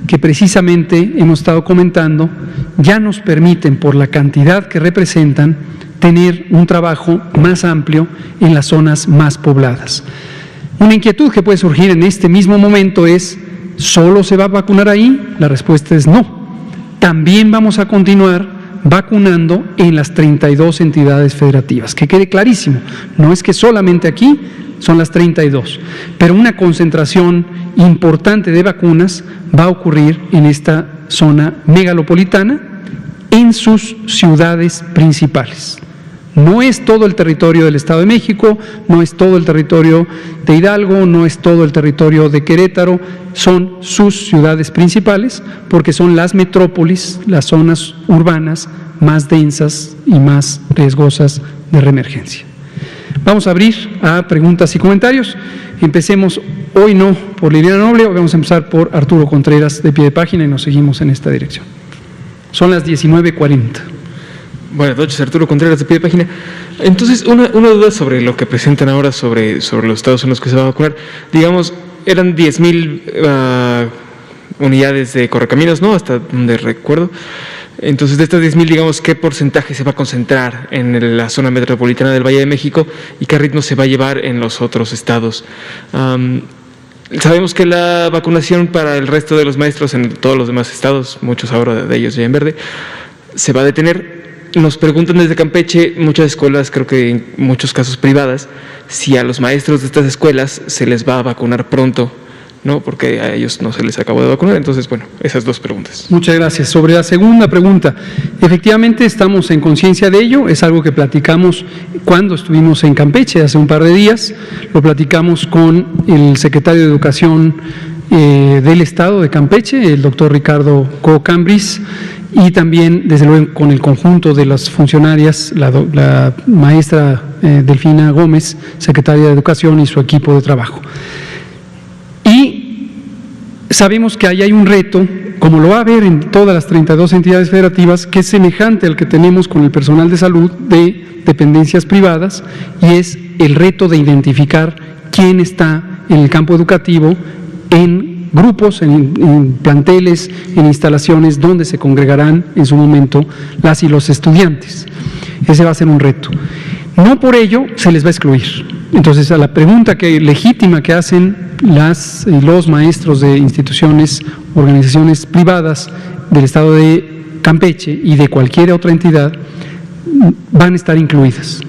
que precisamente hemos estado comentando, ya nos permiten, por la cantidad que representan, tener un trabajo más amplio en las zonas más pobladas. Una inquietud que puede surgir en este mismo momento es, ¿solo se va a vacunar ahí? La respuesta es no. También vamos a continuar vacunando en las 32 entidades federativas. Que quede clarísimo, no es que solamente aquí son las 32, pero una concentración importante de vacunas va a ocurrir en esta zona megalopolitana, en sus ciudades principales. No es todo el territorio del Estado de México, no es todo el territorio de Hidalgo, no es todo el territorio de Querétaro, son sus ciudades principales, porque son las metrópolis, las zonas urbanas más densas y más riesgosas de reemergencia. Vamos a abrir a preguntas y comentarios. Empecemos hoy no por Liliana Noble, vamos a empezar por Arturo Contreras de pie de página y nos seguimos en esta dirección. Son las 19:40. Buenas noches, Arturo Contreras de pie de página. Entonces, una duda sobre lo que presentan ahora sobre los estados en los que se va a vacunar. Digamos, eran 10,000 unidades de correcaminos, ¿no? Hasta donde recuerdo. Entonces, de estas 10,000, digamos, ¿qué porcentaje se va a concentrar en la zona metropolitana del Valle de México y qué ritmo se va a llevar en los otros estados? Sabemos que la vacunación para el resto de los maestros en todos los demás estados, muchos ahora de ellos ya en verde, se va a detener. Nos preguntan desde Campeche, muchas escuelas, creo que en muchos casos privadas, si a los maestros de estas escuelas se les va a vacunar pronto, ¿no? Porque a ellos no se les acabó de vacunar. Entonces, bueno, esas dos preguntas. Muchas gracias. Sobre la segunda pregunta, efectivamente estamos en conciencia de ello, es algo que platicamos cuando estuvimos en Campeche hace un par de días, lo platicamos con el secretario de Educación del Estado de Campeche, el doctor Ricardo Co-Cambris, y también, desde luego, con el conjunto de las funcionarias, la maestra Delfina Gómez, secretaria de Educación, y su equipo de trabajo. Y sabemos que ahí hay un reto, como lo va a haber en todas las 32 entidades federativas, que es semejante al que tenemos con el personal de salud de dependencias privadas, y es el reto de identificar quién está en el campo educativo, en grupos, en planteles, en instalaciones donde se congregarán en su momento las y los estudiantes. Ese va a ser un reto. No por ello se les va a excluir. Entonces, a la pregunta legítima que hacen los maestros de instituciones, organizaciones privadas del Estado de Campeche y de cualquier otra entidad, van a estar incluidas.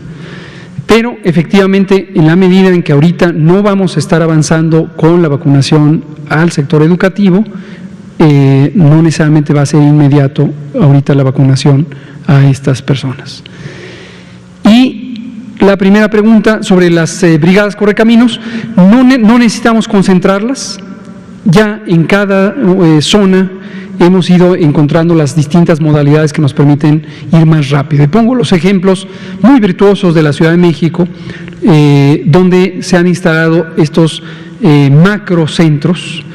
Pero, efectivamente, en la medida en que ahorita no vamos a estar avanzando con la vacunación al sector educativo, no necesariamente va a ser inmediato ahorita la vacunación a estas personas. Y la primera pregunta sobre las brigadas correcaminos, no necesitamos concentrarlas, ya en cada zona hemos ido encontrando las distintas modalidades que nos permiten ir más rápido. Y pongo los ejemplos muy virtuosos de la Ciudad de México, donde se han instalado estos macrocentros,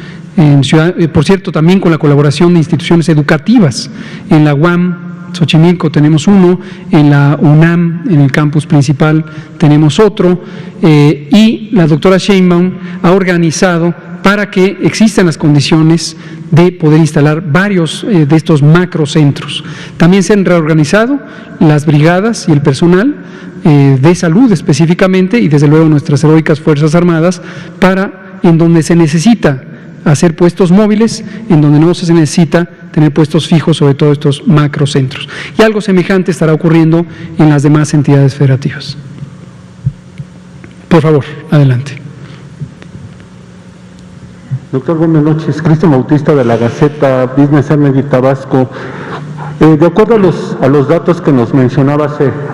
por cierto, también con la colaboración de instituciones educativas. En la UAM Xochimilco tenemos uno, en la UNAM, en el campus principal, tenemos otro, y la doctora Sheinbaum ha organizado para que existan las condiciones de poder instalar varios de estos macrocentros. También se han reorganizado las brigadas y el personal de salud específicamente, y desde luego nuestras heroicas Fuerzas Armadas, para en donde se necesita hacer puestos móviles, en donde no se necesita tener puestos fijos, sobre todo estos macrocentros. Y algo semejante estará ocurriendo en las demás entidades federativas. Por favor, adelante. Doctor, buenas noches. Cristian Bautista, de la Gaceta Business Energy Tabasco. De acuerdo a los datos que nos mencionabas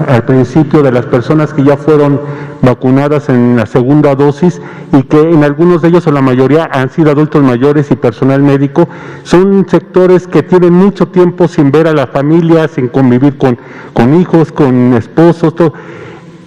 al principio de las personas que ya fueron vacunadas en la segunda dosis, y que en algunos de ellos, o la mayoría, han sido adultos mayores y personal médico, son sectores que tienen mucho tiempo sin ver a la familia, sin convivir con hijos, con esposos, todo.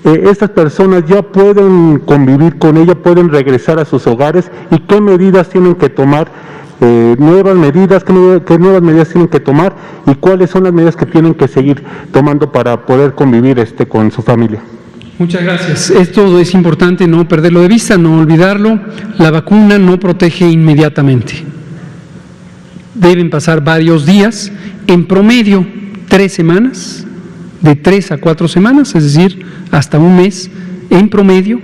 Estas personas ya pueden convivir con ella, pueden regresar a sus hogares, y qué medidas tienen que tomar, nuevas medidas, qué nuevas medidas tienen que tomar, y cuáles son las medidas que tienen que seguir tomando para poder convivir con su familia. Muchas gracias. Esto es importante no perderlo de vista, no olvidarlo. La vacuna no protege inmediatamente. Deben pasar varios días, en promedio 3 semanas, de 3 a 4 semanas, es decir, hasta un mes en promedio,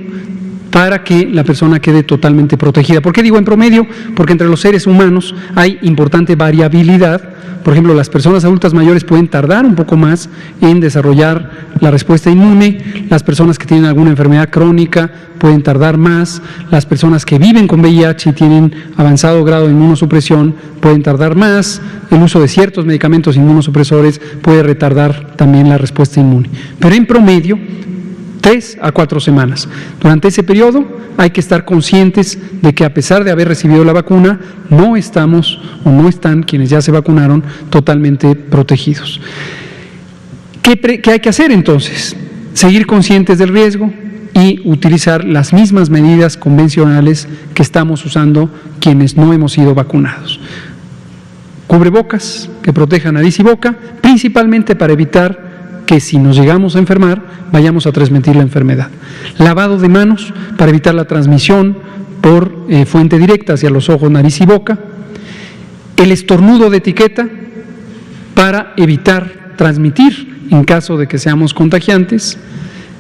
para que la persona quede totalmente protegida. ¿Por qué digo en promedio? Porque entre los seres humanos hay importante variabilidad. Por ejemplo, las personas adultas mayores pueden tardar un poco más en desarrollar la respuesta inmune, las personas que tienen alguna enfermedad crónica pueden tardar más, las personas que viven con VIH y tienen avanzado grado de inmunosupresión pueden tardar más, el uso de ciertos medicamentos inmunosupresores puede retardar también la respuesta inmune. Pero en promedio, 3 a 4 semanas. Durante ese periodo hay que estar conscientes de que, a pesar de haber recibido la vacuna, no estamos o no están quienes ya se vacunaron totalmente protegidos. ¿Qué hay que hacer entonces? Seguir conscientes del riesgo y utilizar las mismas medidas convencionales que estamos usando quienes no hemos sido vacunados. Cubrebocas que protejan nariz y boca, principalmente para evitar que, si nos llegamos a enfermar, vayamos a transmitir la enfermedad. Lavado de manos para evitar la transmisión por fuente directa hacia los ojos, nariz y boca. El estornudo de etiqueta para evitar transmitir en caso de que seamos contagiantes.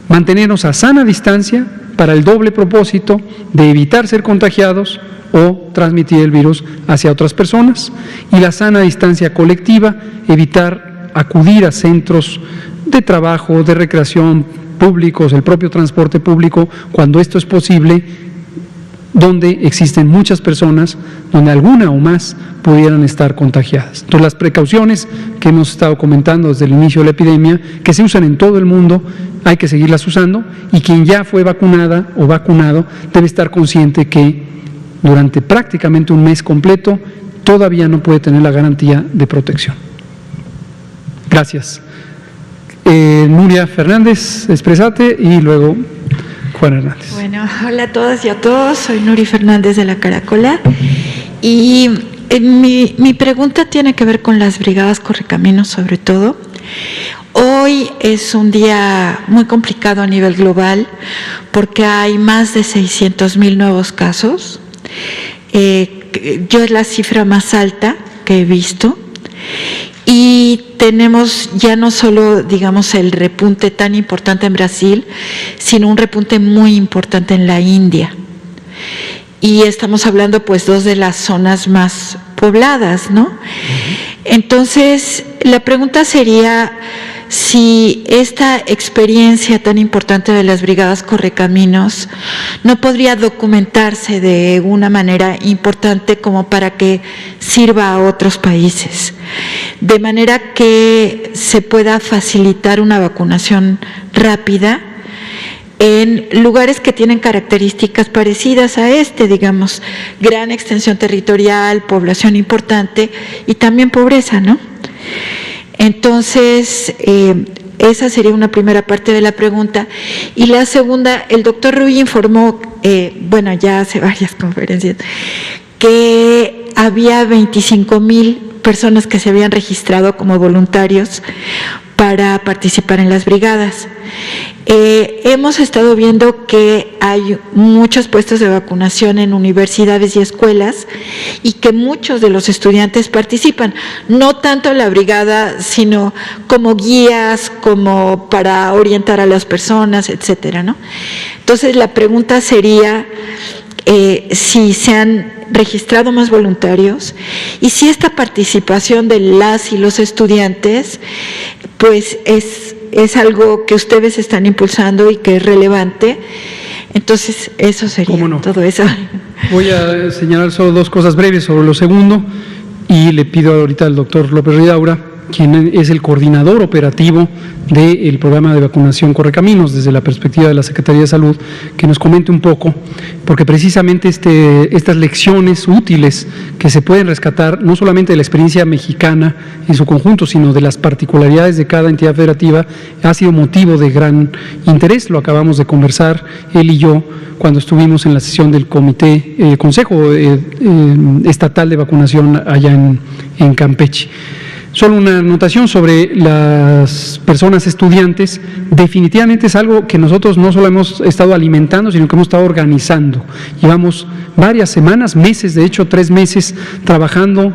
Mantenernos a sana distancia para el doble propósito de evitar ser contagiados o transmitir el virus hacia otras personas. Y la sana distancia colectiva, evitar acudir a centros de trabajo, de recreación públicos, el propio transporte público, cuando esto es posible, donde existen muchas personas, donde alguna o más pudieran estar contagiadas. Entonces, las precauciones que hemos estado comentando desde el inicio de la epidemia, que se usan en todo el mundo, hay que seguirlas usando, y quien ya fue vacunada o vacunado debe estar consciente que durante prácticamente un mes completo todavía no puede tener la garantía de protección. Gracias. Nuria Fernández, expresate, y luego Juan Hernández. Bueno, hola a todas y a todos, soy Nuri Fernández de La Caracola, Y mi pregunta tiene que ver con las brigadas Correcaminos sobre todo. Hoy es un día muy complicado a nivel global porque hay más de 600,000 nuevos casos. Yo es la cifra más alta que he visto. Y tenemos ya no solo, digamos, el repunte tan importante en Brasil, sino un repunte muy importante en la India. Y estamos hablando, pues, dos de las zonas más pobladas, ¿no? Entonces, la pregunta sería si esta experiencia tan importante de las brigadas Correcaminos no podría documentarse de una manera importante como para que sirva a otros países, de manera que se pueda facilitar una vacunación rápida en lugares que tienen características parecidas a digamos, gran extensión territorial, población importante y también pobreza, ¿no? Entonces, esa sería una primera parte de la pregunta. Y la segunda, el doctor Ruy informó, bueno, ya hace varias conferencias, que había 25,000 personas que se habían registrado como voluntarios para participar en las brigadas. Hemos estado viendo que hay muchos puestos de vacunación en universidades y escuelas y que muchos de los estudiantes participan, no tanto en la brigada, sino como guías, como para orientar a las personas, etcétera, ¿no? Entonces, la pregunta sería si se han registrado más voluntarios y si esta participación de las y los estudiantes pues es algo que ustedes están impulsando y que es relevante. Entonces, eso sería todo eso. Voy a señalar solo dos cosas breves sobre lo segundo y le pido ahorita al doctor López Ridaura, quien es el coordinador operativo del programa de vacunación Correcaminos desde la perspectiva de la Secretaría de Salud, que nos comente un poco, porque precisamente estas lecciones útiles que se pueden rescatar no solamente de la experiencia mexicana en su conjunto, sino de las particularidades de cada entidad federativa, ha sido motivo de gran interés. Lo acabamos de conversar él y yo cuando estuvimos en la sesión del Consejo Estatal de Vacunación allá en Campeche. Solo una anotación sobre las personas estudiantes. Definitivamente es algo que nosotros no solo hemos estado alimentando, sino que hemos estado organizando. Llevamos varias semanas, meses, de hecho 3 meses, trabajando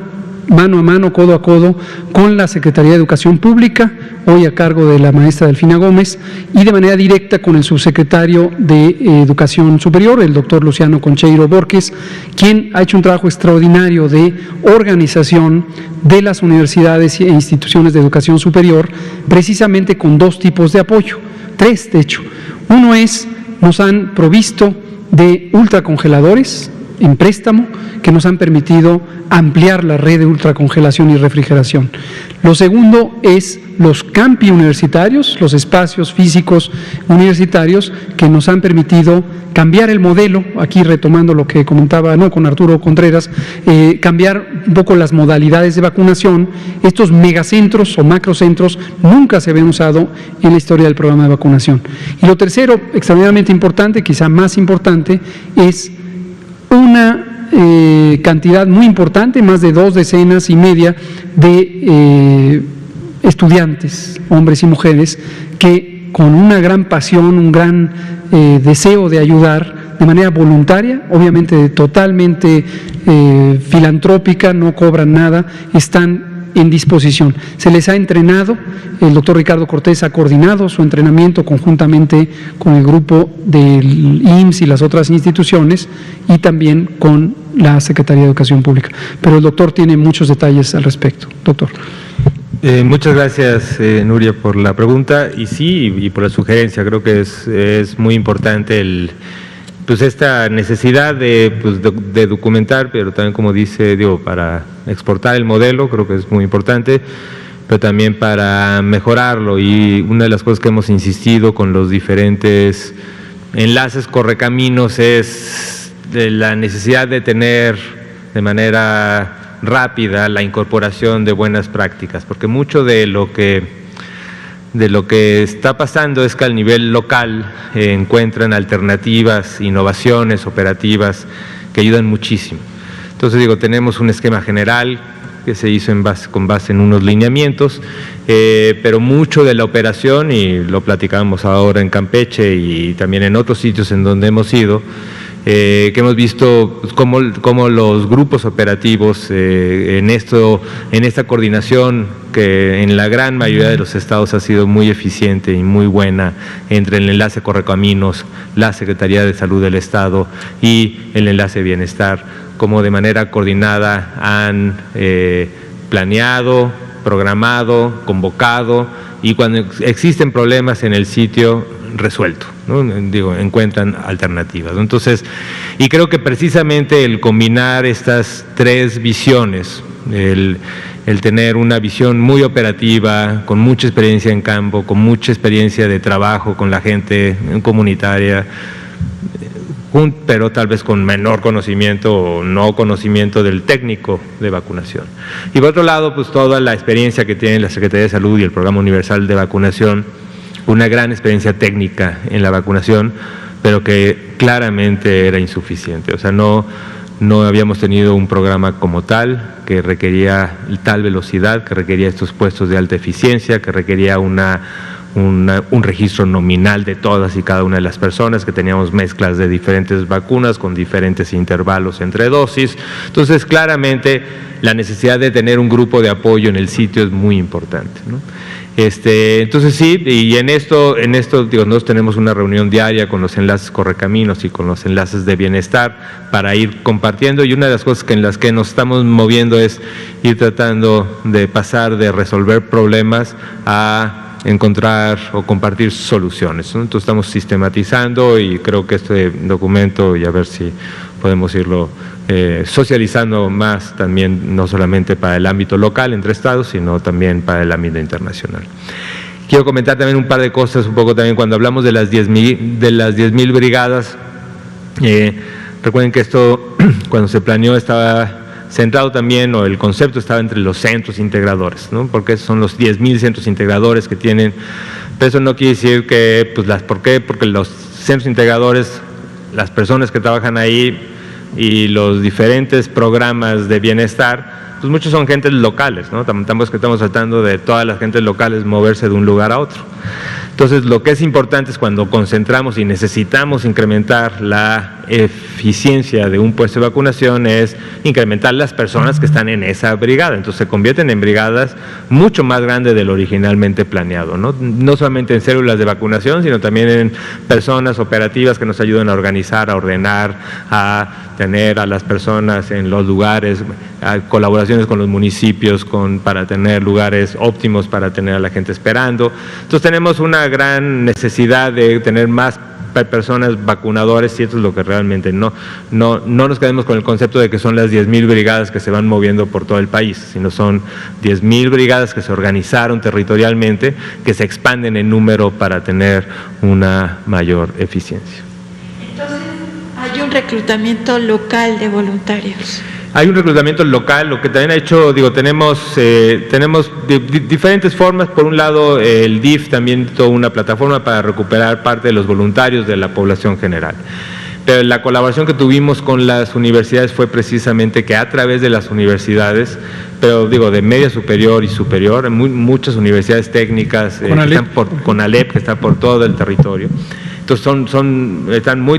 mano a mano, codo a codo, con la Secretaría de Educación Pública, hoy a cargo de la maestra Delfina Gómez, y de manera directa con el subsecretario de Educación Superior, el doctor Luciano Concheiro Borges, quien ha hecho un trabajo extraordinario de organización de las universidades e instituciones de educación superior, precisamente con 2 tipos de apoyo, 3 de hecho. Uno es, nos han provisto de ultracongeladores en préstamo que nos han permitido ampliar la red de ultracongelación y refrigeración. Lo segundo es los campi universitarios, los espacios físicos universitarios que nos han permitido cambiar el modelo, aquí retomando lo que comentaba con Arturo Contreras, cambiar un poco las modalidades de vacunación. Estos megacentros o macrocentros nunca se habían usado en la historia del programa de vacunación. Y lo tercero, extraordinariamente importante, quizá más importante, es una cantidad muy importante, más de 2 dezenas y media de estudiantes, hombres y mujeres, que con una gran pasión, un gran deseo de ayudar de manera voluntaria, obviamente totalmente filantrópica, no cobran nada, están en disposición. Se les ha entrenado, el doctor Ricardo Cortés ha coordinado su entrenamiento conjuntamente con el grupo del IMSS y las otras instituciones y también con la Secretaría de Educación Pública. Pero el doctor tiene muchos detalles al respecto. Doctor. Muchas gracias, Nuria, por la pregunta y por la sugerencia. Creo que es muy importante esta necesidad de documentar, pero también, como dice, para exportar el modelo, creo que es muy importante, pero también para mejorarlo. Y una de las cosas que hemos insistido con los diferentes enlaces Correcaminos es de la necesidad de tener de manera rápida la incorporación de buenas prácticas, porque mucho de lo que está pasando es que al nivel local encuentran alternativas, innovaciones operativas que ayudan muchísimo. Entonces, digo, tenemos un esquema general que se hizo con base en unos lineamientos, pero mucho de la operación, y lo platicamos ahora en Campeche y también en otros sitios en donde hemos ido, que hemos visto cómo los grupos operativos en esta coordinación, que en la gran mayoría de los estados ha sido muy eficiente y muy buena, entre el enlace Correcaminos, la Secretaría de Salud del Estado y el enlace Bienestar, como de manera coordinada han planeado, programado, convocado, y cuando existen problemas en el sitio, resuelto, ¿no? Digo, encuentran alternativas, ¿no? Entonces, y creo que precisamente el combinar estas tres visiones, el tener una visión muy operativa, con mucha experiencia en campo, con mucha experiencia de trabajo con la gente comunitaria, pero tal vez con menor conocimiento o no conocimiento del técnico de vacunación. Y por otro lado, pues toda la experiencia que tiene la Secretaría de Salud y el Programa Universal de Vacunación, una gran experiencia técnica en la vacunación, pero que claramente era insuficiente. O sea, no habíamos tenido un programa como tal, que requería tal velocidad, que requería estos puestos de alta eficiencia, que requería un registro nominal de todas y cada una de las personas, que teníamos mezclas de diferentes vacunas con diferentes intervalos entre dosis. Entonces, claramente, la necesidad de tener un grupo de apoyo en el sitio es muy importante, ¿no? Entonces sí, y en esto digo, nosotros tenemos una reunión diaria con los enlaces Correcaminos y con los enlaces de Bienestar para ir compartiendo, y una de las cosas en las que nos estamos moviendo es ir tratando de pasar de resolver problemas a encontrar o compartir soluciones, ¿no? Entonces estamos sistematizando, y creo que este documento, y a ver si podemos irlo socializando más también, no solamente para el ámbito local entre estados, sino también para el ámbito internacional. Quiero comentar también un par de cosas, un poco también cuando hablamos de las 10,000 brigadas. Recuerden que esto, cuando se planeó, estaba centrado también, o el concepto estaba entre los centros integradores, ¿no? Porque esos son los 10,000 centros integradores que tienen, pero eso no quiere decir que, pues, ¿por qué? Porque los centros integradores, las personas que trabajan ahí y los diferentes programas de bienestar, pues muchos son gentes locales, ¿no? Tampoco es que estamos tratando de todas las gentes locales moverse de un lugar a otro. Entonces, lo que es importante es cuando concentramos y necesitamos incrementar la eficiencia de un puesto de vacunación, es incrementar las personas que están en esa brigada. Entonces, se convierten en brigadas mucho más grandes de lo originalmente planeado, ¿no? No solamente en células de vacunación, sino también en personas operativas que nos ayudan a organizar, a ordenar, a tener a las personas en los lugares, a colaboraciones con los municipios para tener lugares óptimos para tener a la gente esperando. Entonces, tenemos una gran necesidad de tener más personas vacunadores, y esto es lo que realmente no nos quedemos con el concepto de que son las 10,000 brigadas que se van moviendo por todo el país, sino son 10,000 brigadas que se organizaron territorialmente, que se expanden en número para tener una mayor eficiencia. Entonces, hay un reclutamiento local de voluntarios. Hay un reclutamiento local, lo que también ha hecho, digo, tenemos diferentes formas. Por un lado, el DIF también toda una plataforma para recuperar parte de los voluntarios de la población general. Pero la colaboración que tuvimos con las universidades fue precisamente que a través de las universidades, pero digo, de media superior y superior, muchas universidades técnicas, CONALEP, que está por todo el territorio. Entonces están muy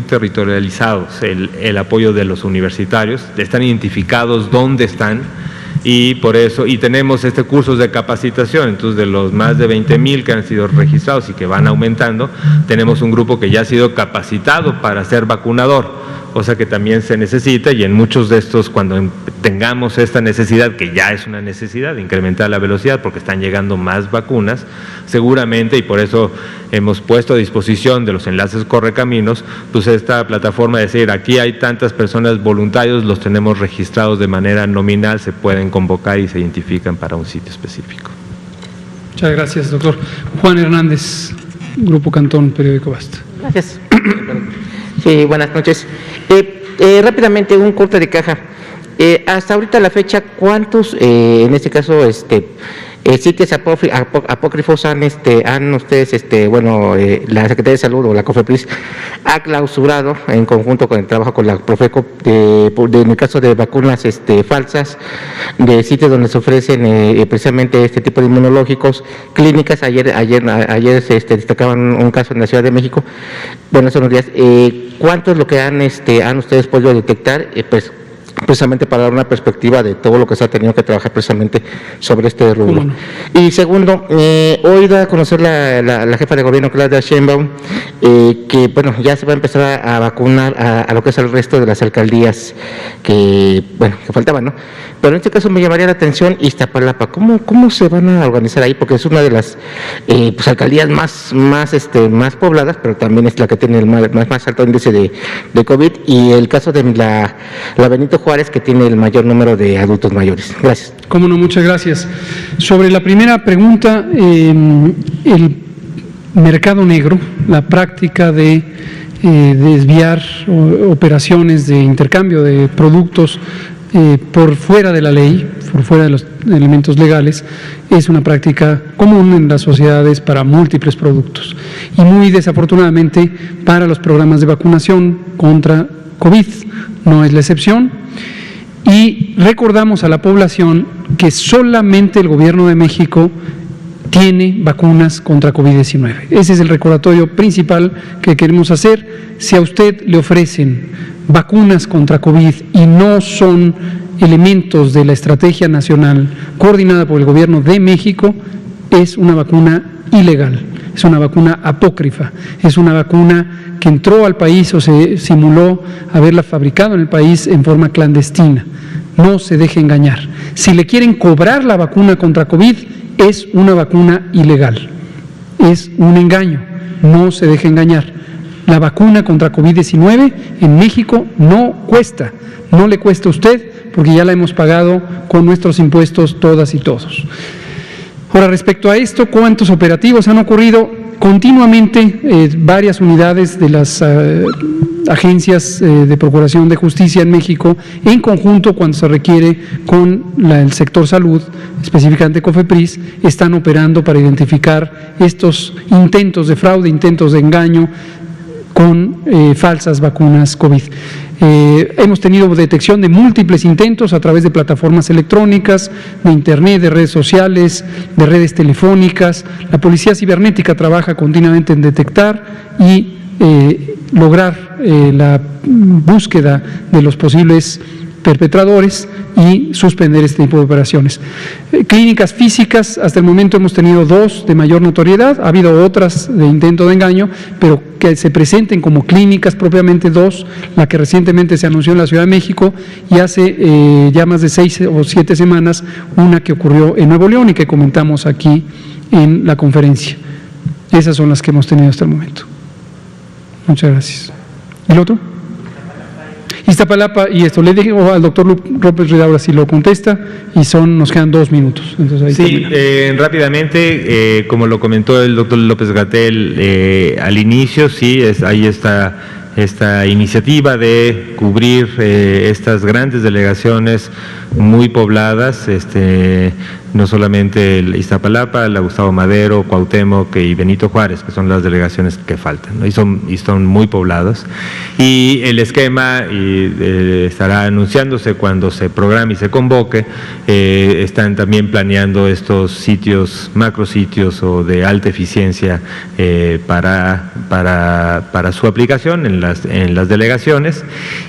territorializados el apoyo de los universitarios, están identificados dónde están, y por eso, y tenemos cursos de capacitación. Entonces, de los más de 20,000 que han sido registrados y que van aumentando, tenemos un grupo que ya ha sido capacitado para ser vacunador, cosa que también se necesita, y en muchos de estos, cuando tengamos esta necesidad, que ya es una necesidad de incrementar la velocidad porque están llegando más vacunas, seguramente, y por eso hemos puesto a disposición de los enlaces Correcaminos, pues esta plataforma de decir, aquí hay tantas personas voluntarios, los tenemos registrados de manera nominal, se pueden convocar y se identifican para un sitio específico. Muchas gracias, doctor. Juan Hernández, Grupo Cantón, Periódico Basta. Gracias. Sí, buenas noches. Rápidamente, un corte de caja. Hasta ahorita la fecha, ¿cuántos, en este caso, sitios apócrifos han ustedes, la Secretaría de Salud o la COFEPRIS ha clausurado en conjunto con el trabajo con la Profeco, en el caso de vacunas falsas, de sitios donde se ofrecen precisamente este tipo de inmunológicos, clínicas. Ayer se destacaban un caso en la Ciudad de México. Bueno, hace unos días. ¿Cuánto es lo que han ustedes podido detectar? Pues precisamente para dar una perspectiva de todo lo que se ha tenido que trabajar precisamente sobre este rubro. Y segundo, hoy da a conocer la jefa de gobierno, Claudia Sheinbaum, que bueno, ya se va a empezar a vacunar a lo que es el resto de las alcaldías que faltaban, ¿no? Pero en este caso me llamaría la atención Iztapalapa. ¿Cómo se van a organizar ahí? Porque es una de las alcaldías más pobladas, pero también es la que tiene el más alto índice de COVID, y el caso de la Benito Juárez, que tiene el mayor número de adultos mayores. Gracias. Cómo no, muchas gracias. Sobre la primera pregunta, el mercado negro, la práctica de desviar operaciones de intercambio de productos por fuera de la ley, por fuera de los elementos legales, es una práctica común en las sociedades para múltiples productos y muy desafortunadamente para los programas de vacunación contra COVID. No es la excepción, y recordamos a la población que solamente el Gobierno de México tiene vacunas contra COVID-19. Ese es el recordatorio principal que queremos hacer. Si a usted le ofrecen vacunas contra COVID y no son elementos de la estrategia nacional coordinada por el Gobierno de México, es una vacuna ilegal, es una vacuna apócrifa, es una vacuna que entró al país o se simuló haberla fabricado en el país en forma clandestina. No se deje engañar. Si le quieren cobrar la vacuna contra COVID, es una vacuna ilegal, es un engaño, no se deje engañar. La vacuna contra COVID-19 en México no cuesta, no le cuesta a usted, porque ya la hemos pagado con nuestros impuestos todas y todos. Ahora, respecto a esto, ¿cuántos operativos han ocurrido? Continuamente varias unidades de las agencias de Procuración de Justicia en México, en conjunto cuando se requiere con el sector salud, específicamente COFEPRIS, están operando para identificar estos intentos de fraude, intentos de engaño con falsas vacunas COVID. Hemos tenido detección de múltiples intentos a través de plataformas electrónicas, de internet, de redes sociales, de redes telefónicas. La Policía Cibernética trabaja continuamente en detectar y lograr la búsqueda de los posibles perpetradores y suspender este tipo de operaciones. Clínicas físicas, hasta el momento hemos tenido 2 de mayor notoriedad, ha habido otras de intento de engaño, pero que se presenten como clínicas propiamente 2, la que recientemente se anunció en la Ciudad de México, y hace ya más de 6 o 7 semanas una que ocurrió en Nuevo León y que comentamos aquí en la conferencia. Esas son las que hemos tenido hasta el momento. Muchas gracias. ¿El otro? Iztapalapa, y esto le digo al doctor López Ridaura si lo contesta, y nos quedan 2 minutos. Entonces ahí sí, rápidamente, como lo comentó el doctor López-Gatell al inicio, sí, hay esta iniciativa de cubrir estas grandes delegaciones muy pobladas, no solamente el Iztapalapa, la Gustavo Madero, Cuauhtémoc y Benito Juárez, que son las delegaciones que faltan, ¿no? y son muy pobladas. Y el esquema estará anunciándose cuando se programe y se convoque. Están también planeando estos sitios, macrositios o de alta eficiencia para su aplicación en las delegaciones,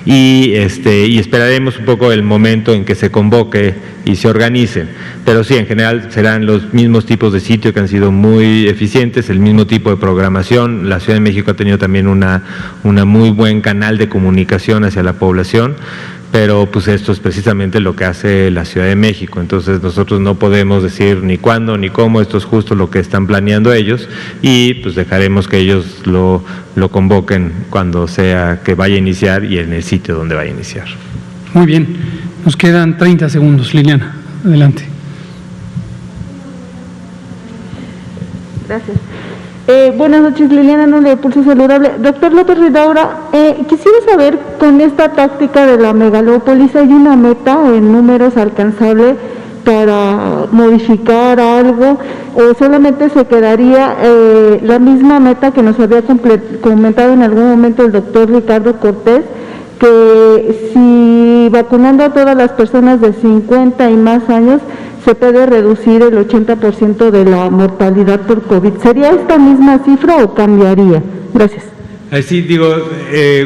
y esperaremos un poco el momento en que se convoque y se organicen, pero sí, en general serán los mismos tipos de sitios que han sido muy eficientes, el mismo tipo de programación. La Ciudad de México ha tenido también una muy buen canal de comunicación hacia la población, pero pues esto es precisamente lo que hace la Ciudad de México, entonces nosotros no podemos decir ni cuándo ni cómo, esto es justo lo que están planeando ellos, y pues dejaremos que ellos lo convoquen cuando sea que vaya a iniciar y en el sitio donde vaya a iniciar. Muy bien, nos quedan 30 segundos. Liliana, adelante. Gracias. Buenas noches, Liliana Núñez de Pulso Saludable. Doctor López Ridaura, quisiera saber, con esta táctica de la megalópolis, ¿hay una meta en números alcanzable para modificar algo, o solamente se quedaría la misma meta que nos había comentado en algún momento el doctor Ricardo Cortés, que si vacunando a todas las personas de 50 y más años se puede reducir el 80% de la mortalidad por COVID. ¿Sería esta misma cifra o cambiaría? Gracias. Así digo,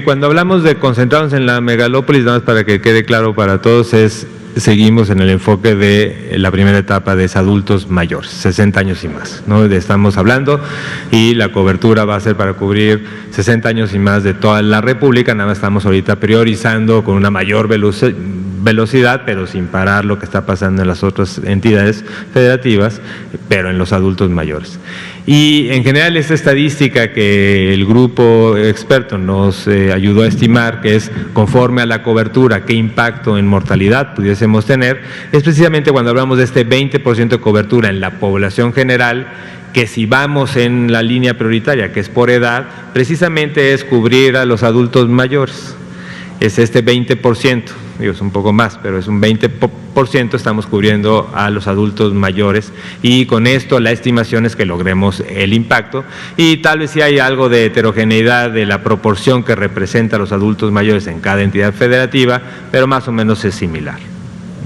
cuando hablamos de concentrarnos en la megalópolis, nada más para que quede claro para todos, seguimos en el enfoque de la primera etapa de adultos mayores, 60 años y más, ¿no? Estamos hablando, y la cobertura va a ser para cubrir 60 años y más de toda la República. Nada más estamos ahorita priorizando con una mayor velocidad, pero sin parar lo que está pasando en las otras entidades federativas, pero en los adultos mayores. Y en general esta estadística que el grupo experto nos ayudó a estimar, que es conforme a la cobertura, qué impacto en mortalidad pudiésemos tener, es precisamente cuando hablamos de este 20% de cobertura en la población general, que si vamos en la línea prioritaria, que es por edad, precisamente es cubrir a los adultos mayores. Es este 20%, digo, es un poco más, pero es un 20% estamos cubriendo a los adultos mayores, y con esto la estimación es que logremos el impacto, y tal vez sí hay algo de heterogeneidad de la proporción que representa a los adultos mayores en cada entidad federativa, pero más o menos es similar.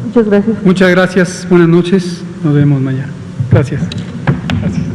Muchas gracias. Muchas gracias, buenas noches, nos vemos mañana. Gracias. Gracias.